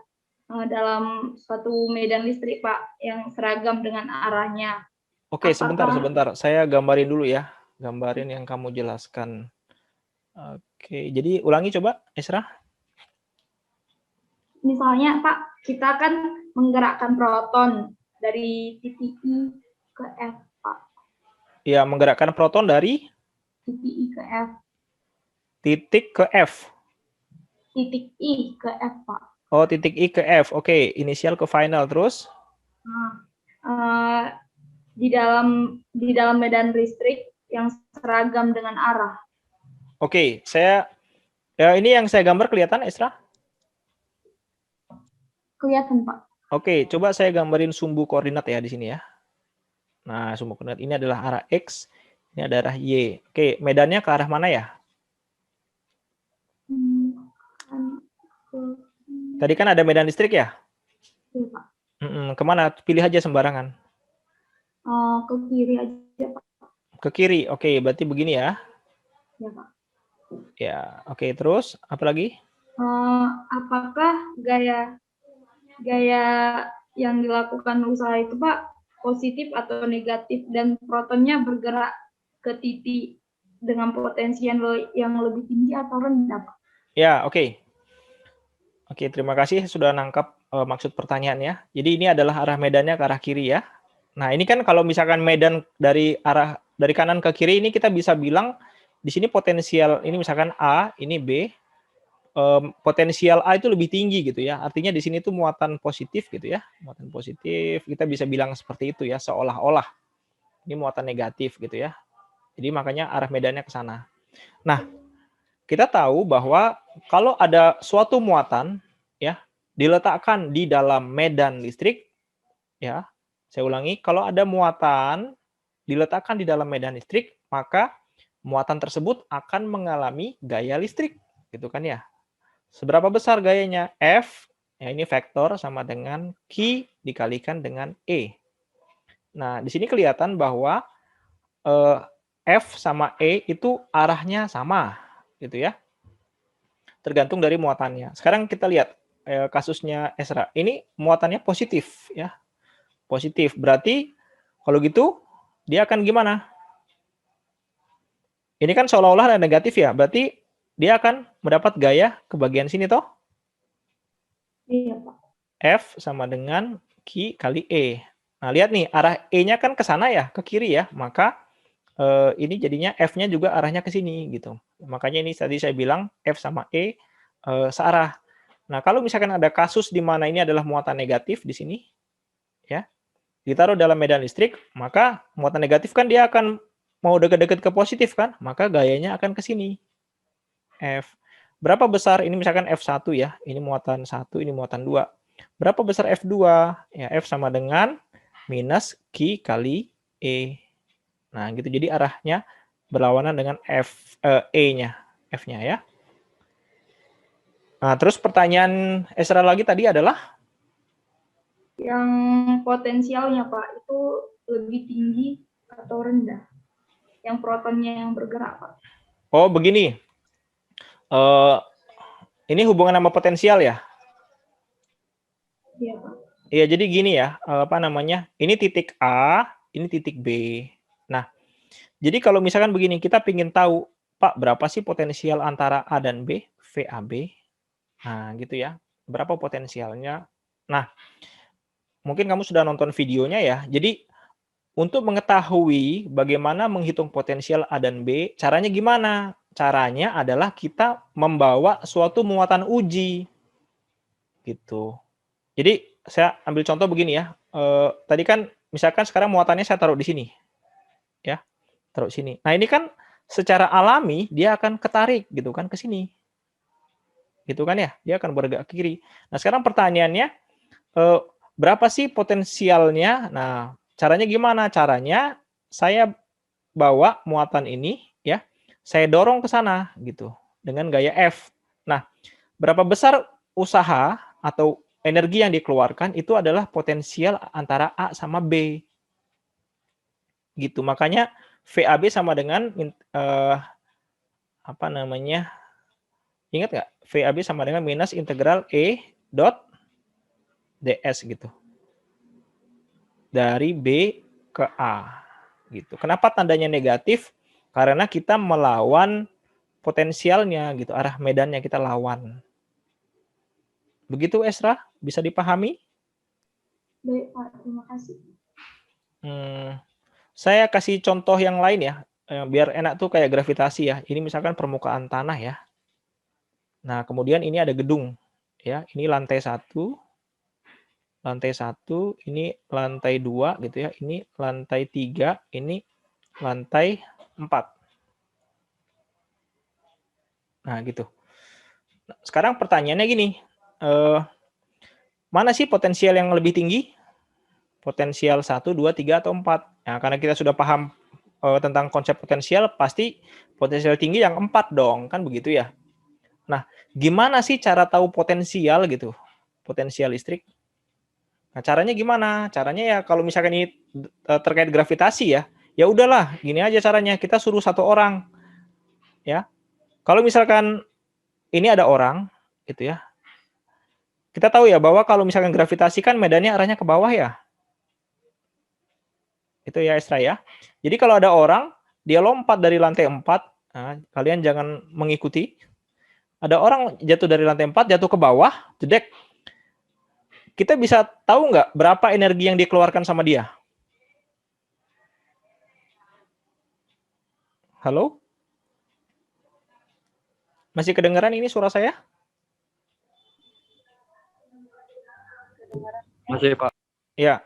dalam suatu medan listrik, Pak, yang seragam dengan arahnya. Oke, sebentar. Saya gambarin dulu ya. Gambarin yang kamu jelaskan. Oke, jadi ulangi coba, Esra. Misalnya, Pak, kita kan menggerakkan proton dari titik I ke F, Pak. Ya, menggerakkan proton dari Titik I ke F. titik ke F. Titik I ke F, Pak. Oh, titik I ke F. Oke, inisial ke final terus. Di dalam medan listrik yang seragam dengan arah. Oke, ini yang saya gambar kelihatan, Esra? Kelihatan, Pak. Oke, coba saya gambarin sumbu koordinat ya di sini ya. Nah, sumbu koordinat ini adalah arah X, ini ada arah Y. Oke, medannya ke arah mana ya? Tadi kan ada medan listrik ya? Iya, Pak. Kemana? Pilih aja sembarangan. Ke kiri aja, Pak. Ke kiri, oke, berarti begini ya. Ya, Pak. Ya, oke, terus apa lagi? Apakah gaya yang dilakukan usaha itu, Pak, positif atau negatif, dan protonnya bergerak ke titik dengan potensi yang lebih tinggi atau rendah, Pak? Ya, oke. Oke, terima kasih sudah nangkap maksud pertanyaannya. Jadi ini adalah arah medannya ke arah kiri ya. Nah, ini kan kalau misalkan medan dari kanan ke kiri ini kita bisa bilang di sini potensial ini misalkan A, ini B. Potensial A itu lebih tinggi gitu ya. Artinya di sini tuh muatan positif gitu ya. Muatan positif kita bisa bilang seperti itu ya, seolah-olah. Ini muatan negatif gitu ya. Jadi makanya arah medannya ke sana. Nah, kita tahu bahwa kalau ada suatu muatan ya diletakkan di dalam medan listrik ya, saya ulangi, kalau ada muatan diletakkan di dalam medan listrik, maka muatan tersebut akan mengalami gaya listrik, gitu kan ya. Seberapa besar gayanya? F, ya ini vektor sama dengan Q dikalikan dengan E. Nah, di sini kelihatan bahwa F sama E itu arahnya sama, gitu ya. Tergantung dari muatannya. Sekarang kita lihat kasusnya Esra. Ini muatannya positif ya. Positif. Berarti kalau gitu dia akan gimana? Ini kan seolah-olah ada negatif ya. Berarti dia akan mendapat gaya ke bagian sini toh? Iya, Pak. F sama dengan Q kali E. Nah, lihat nih, arah E-nya kan ke sana ya, ke kiri ya. Maka ini jadinya F-nya juga arahnya ke sini gitu. Makanya ini tadi saya bilang F sama E searah. Nah, kalau misalkan ada kasus di mana ini adalah muatan negatif di sini, ya, ditaruh dalam medan listrik, maka muatan negatif kan dia akan mau dekat-dekat ke positif kan, maka gayanya akan ke sini. F. Berapa besar? Ini misalkan F1 ya, ini muatan 1, ini muatan 2. Berapa besar F2? Ya, F sama dengan minus Q kali E. Nah, gitu. Jadi arahnya berlawanan dengan E-nya, F-nya ya. Nah, terus pertanyaan Esra lagi tadi adalah? yang potensialnya Pak itu lebih tinggi atau rendah? Yang protonnya yang bergerak Pak. Oh, begini. Ini hubungan sama potensial ya? Iya Pak. Iya, jadi gini ya, apa namanya? Ini titik A, ini titik B. Nah, jadi kalau misalkan begini, kita ingin tahu, Pak, berapa sih potensial antara A dan B, VAB? Nah, gitu ya. Berapa potensialnya? Nah, mungkin kamu sudah nonton videonya ya. Jadi, untuk mengetahui bagaimana menghitung potensial A dan B, caranya gimana? Caranya adalah kita membawa suatu muatan uji. Gitu. Jadi, saya ambil contoh begini ya. Tadi kan misalkan sekarang muatannya saya taruh di sini. Ya. Taruh sini. Nah, ini kan secara alami dia akan ketarik gitu kan ke sini. Gitu kan ya? Dia akan bergerak ke kiri. Nah, sekarang pertanyaannya berapa sih potensialnya? Nah, caranya gimana? Caranya saya bawa muatan ini ya. Saya dorong ke sana gitu dengan gaya F. Nah, berapa besar usaha atau energi yang dikeluarkan itu adalah potensial antara A sama B. Gitu. Makanya VAB sama dengan apa namanya? Ingat nggak? VAB sama dengan minus integral E dot ds gitu. Dari B ke A gitu. Kenapa tandanya negatif? Karena kita melawan potensialnya gitu, arah medannya kita lawan. Begitu Esra? Bisa dipahami? Baik Pak, terima kasih. Saya kasih contoh yang lain ya, biar enak tuh kayak gravitasi ya. Ini misalkan permukaan tanah ya. Nah, kemudian ini ada gedung ya. Ini lantai 1, ini lantai 2 gitu ya. Ini lantai 3, ini lantai 4. Nah, gitu. Sekarang pertanyaannya gini, mana sih potensial yang lebih tinggi? Potensial 1, 2, 3, atau 4? Nah, karena kita sudah paham tentang konsep potensial, pasti potensial tinggi yang 4 dong, kan begitu ya? Nah, gimana sih cara tahu potensial gitu? Potensial listrik? Nah, caranya gimana? Caranya ya kalau misalkan ini terkait gravitasi ya, ya udahlah, gini aja caranya. Kita suruh satu orang, ya. Kalau misalkan ini ada orang, gitu ya. Kita tahu ya bahwa kalau misalkan gravitasi kan medannya arahnya ke bawah ya. Itu ya Esra ya. Jadi kalau ada orang, dia lompat dari lantai 4, nah, kalian jangan mengikuti. Ada orang jatuh dari lantai 4, jatuh ke bawah, jedek. Kita bisa tahu nggak berapa energi yang dikeluarkan sama dia? Halo? Masih kedengaran ini suara saya? Masih Pak. Ya.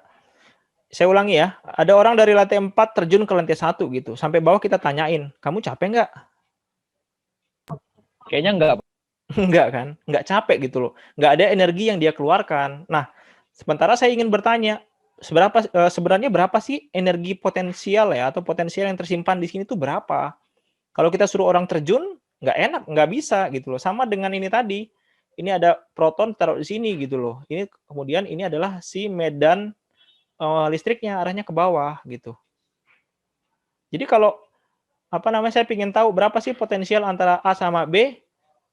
Saya ulangi ya. Ada orang dari lantai 4 terjun ke lantai 1 gitu. Sampai bawah kita tanyain, kamu capek nggak? Kayaknya enggak. Enggak kan? Enggak capek gitu loh. Enggak ada energi yang dia keluarkan. Nah, sementara saya ingin bertanya, sebenarnya berapa sih energi potensial ya, atau potensial yang tersimpan di sini tuh berapa? Kalau kita suruh orang terjun, nggak enak, nggak bisa gitu loh. Sama dengan ini tadi. Ini ada proton taruh di sini gitu loh. Ini kemudian ini adalah si medan listriknya arahnya ke bawah gitu. Jadi kalau apa namanya saya ingin tahu berapa sih potensial antara A sama B,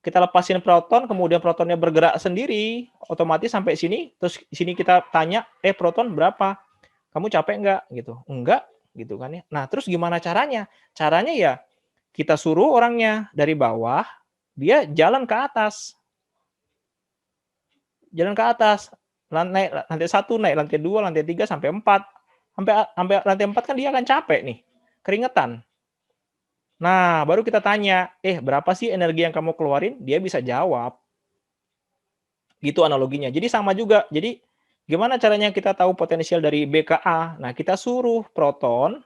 kita lepasin proton, kemudian protonnya bergerak sendiri, otomatis sampai sini, terus sini kita tanya, proton berapa? Kamu capek nggak? Gitu. Enggak, gitu kan ya. Nah, terus gimana caranya? Caranya ya kita suruh orangnya dari bawah, dia jalan ke atas. Jalan ke atas. Naik lantai 1, naik lantai 2, lantai 3, sampai 4. Sampai lantai 4 kan dia akan capek nih. Keringetan. Nah, baru kita tanya, berapa sih energi yang kamu keluarin? Dia bisa jawab. Gitu analoginya. Jadi sama juga. Jadi gimana caranya kita tahu potensial dari B ke A? Nah, kita suruh proton,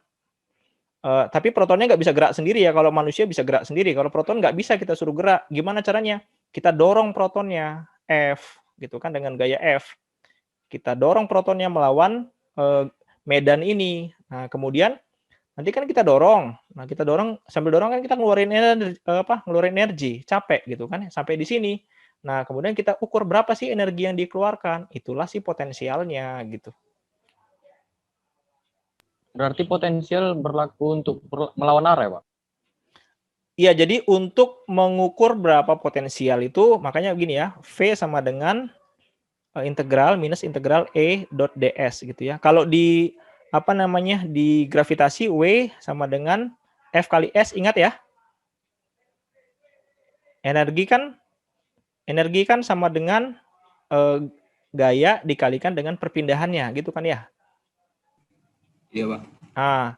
tapi protonnya nggak bisa gerak sendiri ya. Kalau manusia bisa gerak sendiri. Kalau proton nggak bisa kita suruh gerak. Gimana caranya? Kita dorong protonnya, F, gitu kan, dengan gaya F. Kita dorong protonnya melawan medan ini. Nah, kemudian nanti kan kita dorong. Nah, kita dorong, sambil dorong kan kita ngeluarin energi, capek gitu kan sampai di sini. Nah, kemudian kita ukur berapa sih energi yang dikeluarkan. Itulah si potensialnya gitu. Berarti potensial berlaku untuk melawan arah ya, Pak? Iya, jadi untuk mengukur berapa potensial itu, makanya begini ya, V sama dengan integral minus integral E dot ds gitu ya. Kalau di apa namanya di gravitasi W sama dengan F kali S, ingat ya. Energi kan sama dengan gaya dikalikan dengan perpindahannya, gitu kan ya? Iya, Pak. Nah,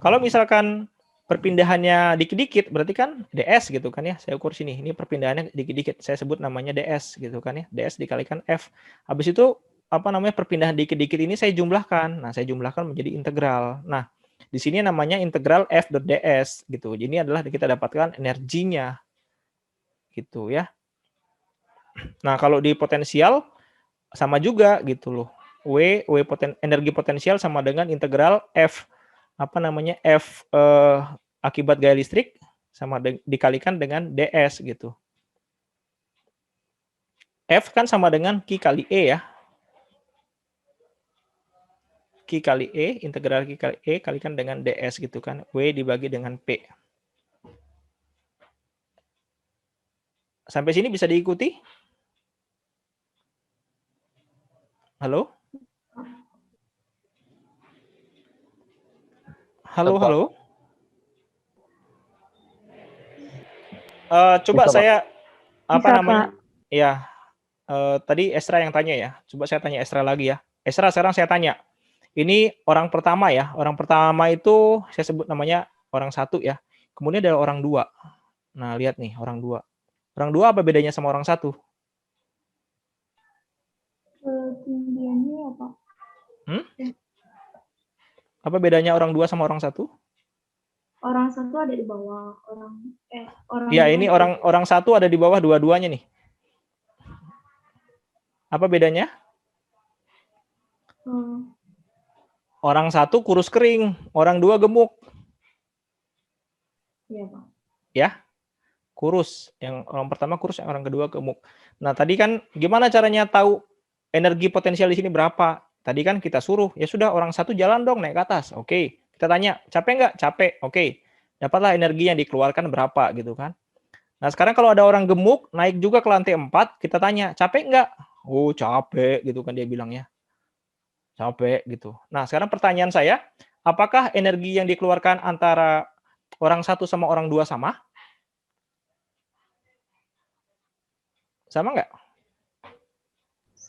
kalau misalkan perpindahannya dikit-dikit, berarti kan ds gitu kan ya. Saya ukur sini, ini perpindahannya dikit-dikit. Saya sebut namanya ds gitu kan ya. Ds dikalikan F. Habis itu apa namanya perpindahan dikit-dikit ini saya jumlahkan. Nah, saya jumlahkan menjadi integral. Nah, di sini namanya integral F dot ds gitu. Jadi ini adalah kita dapatkan energinya. Gitu ya. Nah, kalau di potensial sama juga gitu loh. Energi potensial sama dengan integral F apa namanya F akibat gaya listrik sama dikalikan dengan ds gitu. F kan sama dengan Q kali E ya. Q kali E, integral Q kali E kalikan dengan ds gitu kan. W dibagi dengan P. Sampai sini bisa diikuti? Halo? Halo, halo. Coba Bisa, saya apa Bisa, namanya? Pak. Ya, tadi Esra yang tanya ya. Coba saya tanya Esra lagi ya. Esra, sekarang saya tanya. Ini orang pertama ya. Orang pertama itu saya sebut namanya orang 1 ya. Kemudian ada orang 2. Nah, lihat nih orang 2. Orang 2 apa bedanya sama orang 1? Ketinggiannya apa? Apa bedanya orang 2 sama orang 1? Orang 1 ada di bawah, orang Ya, dua ini ada orang 1 ada di bawah dua-duanya nih. Apa bedanya? Orang 1 kurus kering, orang 2 gemuk. Iya, Pak. Ya, kurus. Yang orang pertama kurus, yang orang kedua gemuk. Nah, tadi kan gimana caranya tahu energi potensial di sini berapa? Tadi kan kita suruh, ya sudah orang 1 jalan dong naik ke atas. Oke, kita tanya, capek nggak? Capek. Oke, dapatlah energi yang dikeluarkan berapa gitu kan. Nah, sekarang kalau ada orang gemuk naik juga ke lantai 4, kita tanya, capek nggak? Oh, capek gitu kan dia bilangnya. Capek gitu. Nah, sekarang pertanyaan saya, apakah energi yang dikeluarkan antara orang 1 sama orang 2 sama? Sama nggak?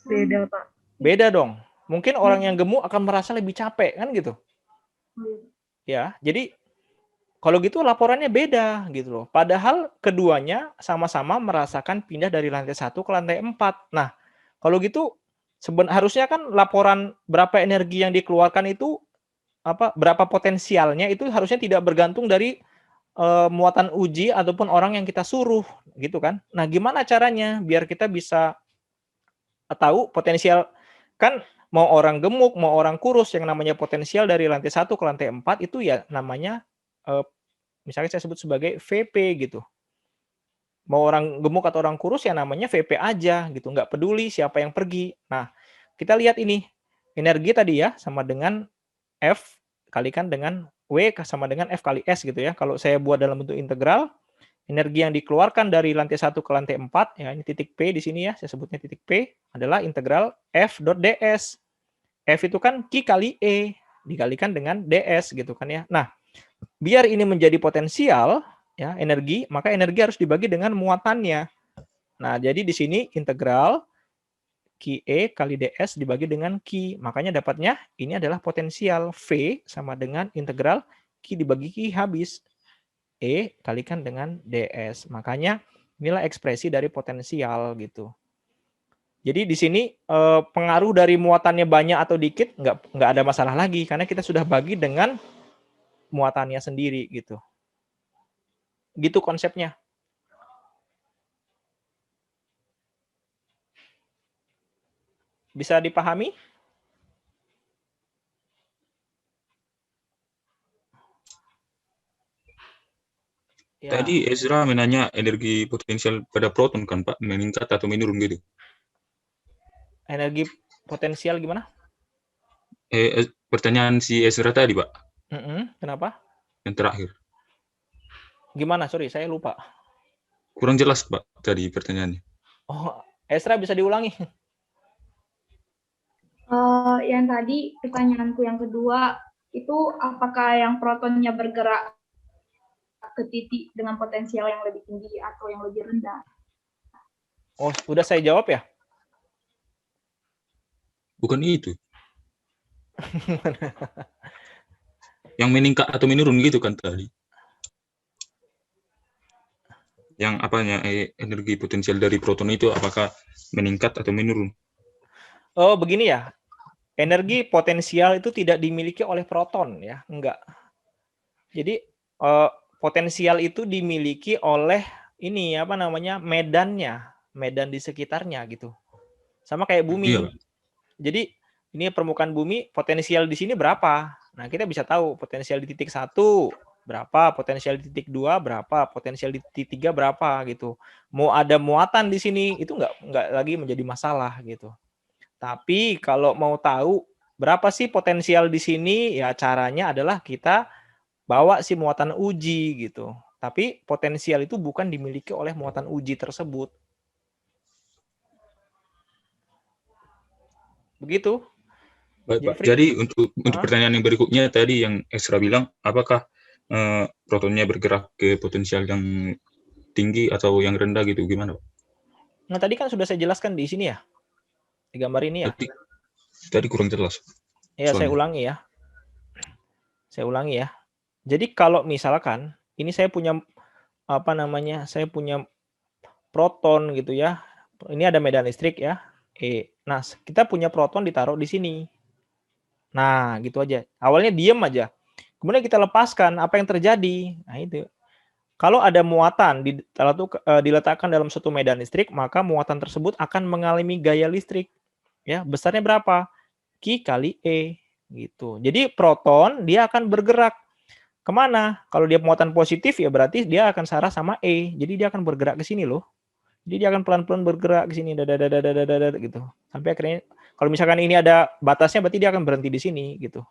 Beda, Pak. Beda dong. Mungkin orang yang gemuk akan merasa lebih capek, kan gitu. Ya, jadi kalau gitu laporannya beda gitu loh. Padahal keduanya sama-sama merasakan pindah dari lantai 1 ke lantai 4. Nah, kalau gitu harusnya kan laporan berapa energi yang dikeluarkan itu berapa potensialnya itu harusnya tidak bergantung dari muatan uji ataupun orang yang kita suruh gitu kan. Nah, gimana caranya biar kita bisa tahu potensial kan mau orang gemuk, mau orang kurus yang namanya potensial dari lantai 1 ke lantai 4 itu ya namanya misalnya saya sebut sebagai VP gitu. Mau orang gemuk atau orang kurus ya namanya VP aja gitu, nggak peduli siapa yang pergi. Nah, kita lihat ini. Energi tadi ya sama dengan F kalikan dengan W sama dengan F kali S gitu ya. Kalau saya buat dalam bentuk integral, energi yang dikeluarkan dari lantai 1 ke lantai 4, ya ini titik P di sini ya, saya sebutnya titik P, adalah integral F dot ds. F itu kan Q kali E, dikalikan dengan ds gitu kan ya. Nah, biar ini menjadi potensial, ya energi, maka energi harus dibagi dengan muatannya. Nah, jadi di sini integral QE kali ds dibagi dengan Q. Makanya dapatnya ini adalah potensial V sama dengan integral Q dibagi Q habis. E kalikan dengan ds. Makanya inilah ekspresi dari potensial gitu. Jadi di sini pengaruh dari muatannya banyak atau dikit nggak ada masalah lagi karena kita sudah bagi dengan muatannya sendiri gitu. Gitu konsepnya. Bisa dipahami? Ya. Tadi Ezra menanya energi potensial pada proton kan Pak, meningkat atau menurun gitu. Energi potensial gimana? Pertanyaan si Ezra tadi Pak, Kenapa? yang terakhir. Gimana? Sorry, saya lupa. Kurang jelas Pak tadi pertanyaannya. Oh, Esra bisa diulangi. Yang tadi pertanyaanku yang kedua itu apakah yang protonnya bergerak ke titik dengan potensial yang lebih tinggi atau yang lebih rendah? Oh, sudah saya jawab ya? Bukan itu. Yang meningkat atau menurun gitu kan tadi. Yang apanya energi potensial dari proton itu apakah meningkat atau menurun? Oh, begini ya. Energi potensial itu tidak dimiliki oleh proton ya, enggak. Jadi potensial itu dimiliki oleh ini apa namanya? Medannya, medan di sekitarnya gitu. Sama kayak bumi. Iya. Jadi ini permukaan bumi, potensial di sini berapa? Nah, kita bisa tahu potensial di titik 1 berapa, potensial di titik 2 berapa, potensial di titik 3 berapa gitu. Mau ada muatan di sini itu enggak lagi menjadi masalah gitu. Tapi kalau mau tahu berapa sih potensial di sini, ya caranya adalah kita bawa si muatan uji gitu. Tapi potensial itu bukan dimiliki oleh muatan uji tersebut. Begitu. Baik, Pak. Jeffrey? Jadi untuk pertanyaan yang berikutnya tadi yang Esra bilang, apakah protonnya bergerak ke potensial yang tinggi atau yang rendah gitu, gimana Pak? Nah, tadi kan sudah saya jelaskan di sini ya. Di gambar ini ya. Tadi kurang jelas. Ya, saya soalnya. ulangi ya. Saya ulangi ya. Jadi kalau misalkan ini saya punya apa namanya? Saya punya proton gitu ya. Ini ada medan listrik ya. Nah, kita punya proton ditaruh di sini. Nah, gitu aja. Awalnya diem aja. Kemudian kita lepaskan, apa yang terjadi? Nah, itu. Kalau ada muatan diletakkan dalam suatu medan listrik, maka muatan tersebut akan mengalami gaya listrik. Ya, besarnya berapa? Q kali E gitu. Jadi proton dia akan bergerak kemana? Kalau dia muatan positif ya berarti dia akan searah sama E. Jadi dia akan bergerak ke sini loh. Jadi dia akan pelan-pelan bergerak ke sini gitu. Sampai akhirnya kalau misalkan ini ada batasnya berarti dia akan berhenti di sini gitu.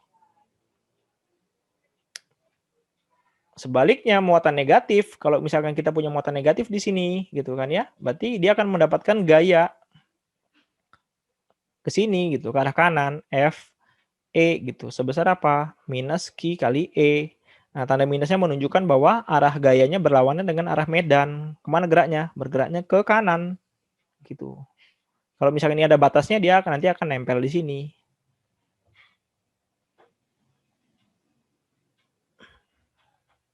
Sebaliknya muatan negatif, kalau misalkan kita punya muatan negatif di sini gitu kan ya, berarti dia akan mendapatkan gaya ke sini gitu, ke arah kanan, F E gitu. Sebesar apa? Minus Q kali E. Nah, tanda minusnya menunjukkan bahwa arah gayanya berlawanan dengan arah medan. Kemana geraknya? Bergeraknya ke kanan. Gitu. Kalau misalkan ini ada batasnya, dia nanti akan nempel di sini.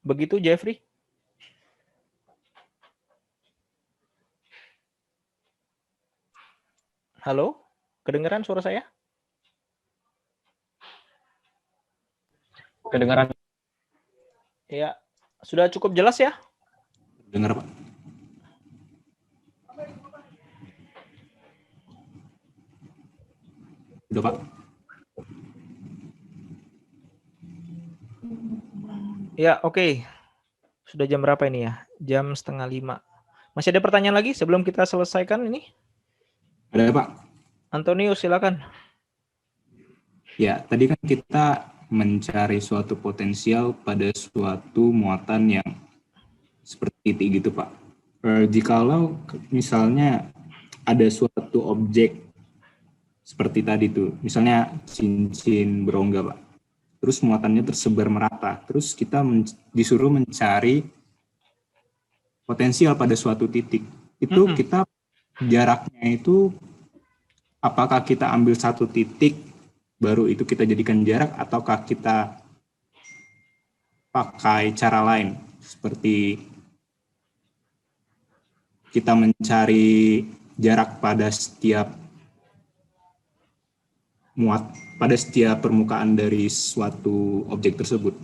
Begitu, Jeffrey? Halo? Kedengeran suara saya? Kedengaran. Ya, sudah cukup jelas ya? Dengar, Pak. Udah, Pak. Ya, oke. Sudah jam berapa ini ya? Jam 4:30. Masih ada pertanyaan lagi sebelum kita selesaikan ini? Ada, Pak. Antonius, silakan. Ya, tadi kan kita mencari suatu potensial pada suatu muatan yang seperti titik gitu, Pak. Jikalau misalnya ada suatu objek seperti tadi tuh, misalnya cincin berongga, Pak. Terus muatannya tersebar merata. Terus kita disuruh mencari potensial pada suatu titik. Itu kita jaraknya itu apakah kita ambil satu titik baru itu kita jadikan jarak ataukah kita pakai cara lain seperti kita mencari jarak pada setiap pada setiap permukaan dari suatu objek tersebut.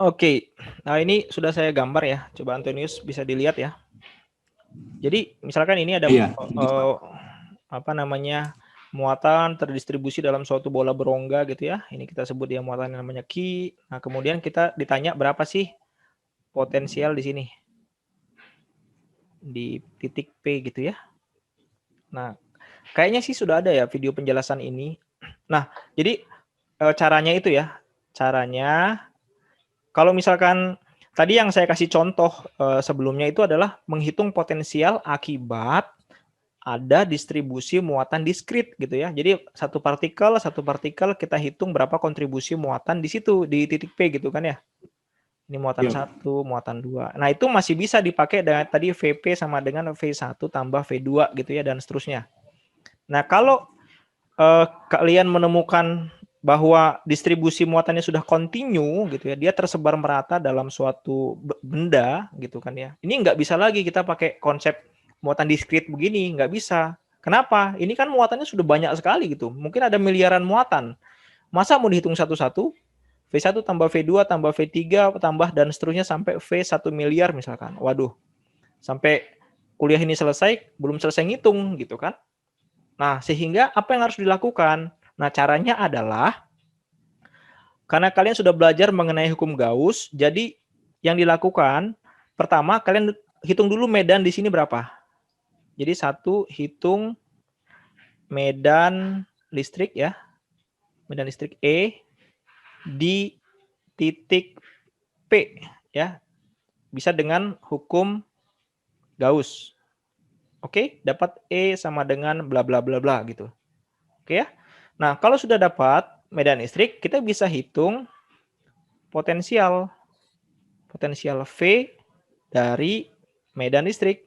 Oke, nah ini sudah saya gambar ya. Coba Antonius bisa dilihat ya. Jadi misalkan ini ada apa namanya muatan terdistribusi dalam suatu bola berongga gitu ya. Ini kita sebut dia muatan yang namanya Q. Nah kemudian kita ditanya berapa sih potensial di sini. Di titik P gitu ya. Nah, kayaknya sih sudah ada ya video penjelasan ini. Nah, jadi caranya itu ya. Caranya kalau misalkan tadi yang saya kasih contoh sebelumnya itu adalah menghitung potensial akibat ada distribusi muatan diskrit gitu ya. Jadi satu partikel kita hitung berapa kontribusi muatan di situ di titik P gitu kan ya. Ini muatan 1, muatan 2. Nah, itu masih bisa dipakai dengan tadi VP sama dengan V1 tambah V2 gitu ya dan seterusnya. Nah, kalau kalian menemukan bahwa distribusi muatannya sudah kontinu gitu ya, dia tersebar merata dalam suatu benda gitu kan ya. Ini nggak bisa lagi kita pakai konsep muatan diskrit begini, nggak bisa. Kenapa? Ini kan muatannya sudah banyak sekali gitu. Mungkin ada miliaran muatan. Masa mau dihitung satu-satu? V1 tambah V2 tambah V3 tambah dan seterusnya sampai V1 miliar misalkan. Waduh. Sampai kuliah ini selesai belum selesai ngitung gitu kan. Nah, sehingga apa yang harus dilakukan? Nah, caranya adalah karena kalian sudah belajar mengenai hukum Gauss, jadi yang dilakukan pertama kalian hitung dulu medan di sini berapa. Jadi satu hitung medan listrik ya. Medan listrik E di titik P ya. Bisa dengan hukum Gauss. Oke, dapat E sama dengan bla bla bla bla gitu. Oke ya. Nah, kalau sudah dapat medan listrik, kita bisa hitung potensial V dari medan listrik.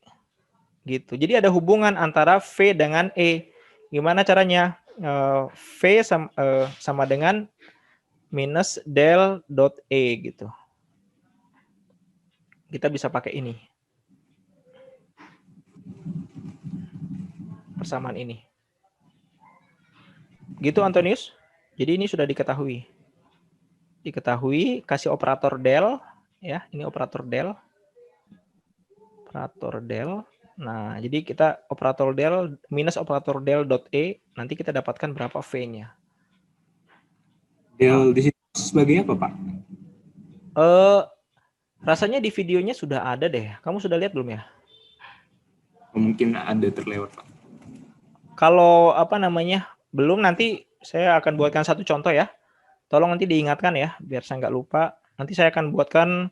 Gitu. Jadi ada hubungan antara V dengan E. Gimana caranya? V sama dengan minus del dot E gitu. Kita bisa pakai ini. Persamaan ini. Gitu Antonius. Jadi ini sudah diketahui. Diketahui, kasih operator del ya, ini operator del. Operator del. Nah, jadi kita operator del minus operator del dot E, nanti kita dapatkan berapa V-nya. Del di situ sebagai apa, Pak? Rasanya di videonya sudah ada deh. Kamu sudah lihat belum ya? Mungkin ada terlewat, Pak. Kalau apa namanya? Belum, nanti saya akan buatkan satu contoh ya. Tolong nanti diingatkan ya, biar saya nggak lupa. Nanti saya akan buatkan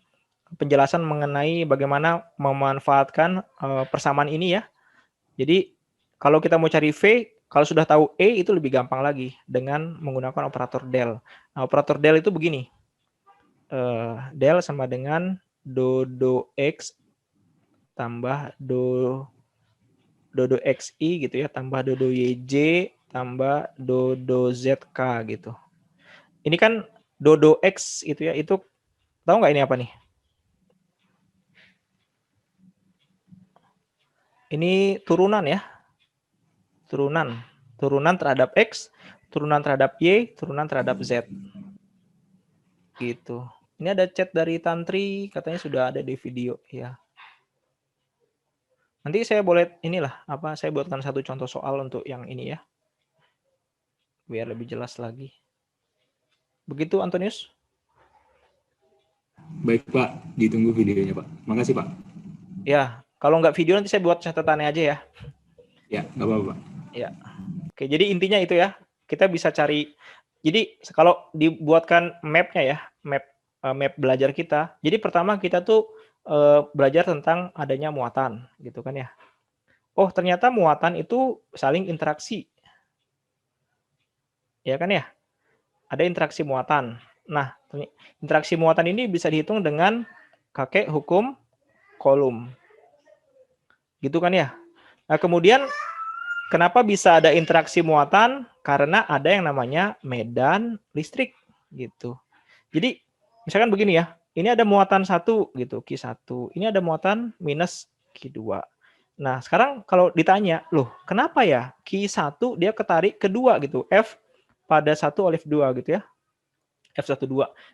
penjelasan mengenai bagaimana memanfaatkan persamaan ini ya. Jadi kalau kita mau cari V, kalau sudah tahu E itu lebih gampang lagi dengan menggunakan operator del. Nah, operator del itu begini. Del sama dengan do X tambah do XI gitu ya, tambah do YJ tambah do ZK gitu. Ini kan do X itu ya, itu tahu nggak ini apa nih? Ini turunan ya. Turunan terhadap X, turunan terhadap Y, turunan terhadap Z. Gitu. Ini ada chat dari Tantri, katanya sudah ada di video ya. Nanti saya boleh saya buatkan satu contoh soal untuk yang ini ya. Biar lebih jelas lagi. Begitu Antonius? Baik Pak, ditunggu videonya Pak. Makasih Pak. Ya, kalau nggak video nanti saya buat catatannya aja ya. Ya, nggak apa-apa. Ya. Oke, jadi intinya itu ya. Kita bisa cari. Jadi kalau dibuatkan map-nya ya, map belajar kita. Jadi pertama kita tuh belajar tentang adanya muatan, gitu kan ya. Oh, ternyata muatan itu saling interaksi. Ya kan ya? Ada interaksi muatan. Nah, interaksi muatan ini bisa dihitung dengan kakek hukum Coulomb. Gitu kan ya? Nah, kemudian kenapa bisa ada interaksi muatan? Karena ada yang namanya medan listrik gitu. Jadi, misalkan begini ya. Ini ada muatan 1 gitu, Q1. Ini ada muatan minus Q2. Nah, sekarang kalau ditanya, loh, kenapa ya Q1 dia ketarik ke 2 gitu, F pada 1 oleh 2 gitu ya. F12.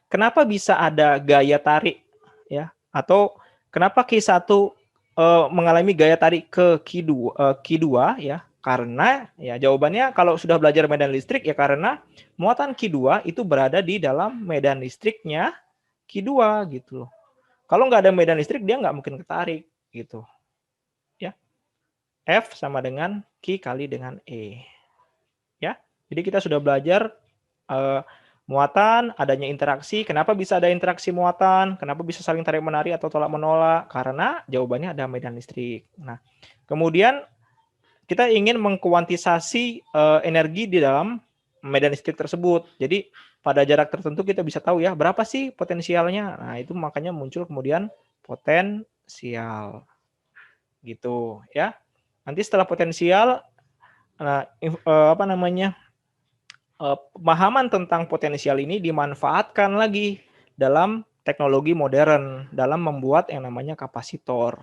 Kenapa bisa ada gaya tarik ya? Atau kenapa Q1 mengalami gaya tarik ke Q2 ya? Karena ya jawabannya kalau sudah belajar medan listrik ya karena muatan Q2 itu berada di dalam medan listriknya Q2 gitu loh. Kalau nggak ada medan listrik, dia nggak mungkin ketarik, gitu. Ya, F sama dengan Q kali dengan E. Ya, jadi kita sudah belajar muatan, adanya interaksi. Kenapa bisa ada interaksi muatan? Kenapa bisa saling tarik-menarik atau tolak-menolak? Karena jawabannya ada medan listrik. Nah, kemudian kita ingin mengkuantisasi energi di dalam medan listrik tersebut. Jadi pada jarak tertentu kita bisa tahu ya berapa sih potensialnya. Nah, itu makanya muncul kemudian potensial. Gitu ya. Nanti setelah potensial pemahaman tentang potensial ini dimanfaatkan lagi dalam teknologi modern dalam membuat yang namanya kapasitor.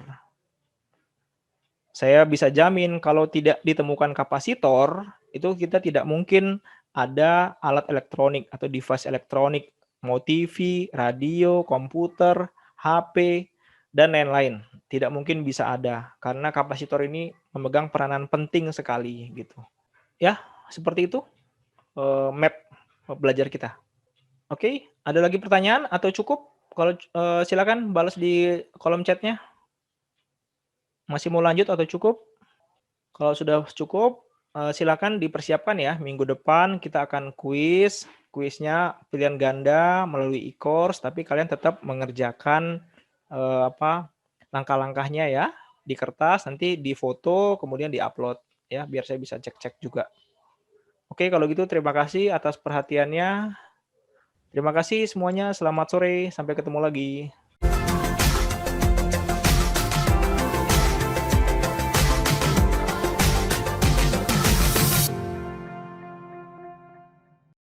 Saya bisa jamin kalau tidak ditemukan kapasitor, itu kita tidak mungkin ada alat elektronik atau device elektronik, mau TV, radio, komputer, HP, dan lain-lain. Tidak mungkin bisa ada, karena kapasitor ini memegang peranan penting sekali. Gitu. Ya, seperti itu map belajar kita. Oke, ada lagi pertanyaan atau cukup? Kalau silakan balas di kolom chatnya. Masih mau lanjut atau cukup? Kalau sudah cukup, silakan dipersiapkan ya. Minggu depan kita akan kuis. Kuisnya pilihan ganda melalui e-course, tapi kalian tetap mengerjakan langkah-langkahnya ya di kertas, nanti difoto, kemudian diupload ya, biar saya bisa cek-cek juga. Oke, kalau gitu terima kasih atas perhatiannya. Terima kasih semuanya. Selamat sore. Sampai ketemu lagi.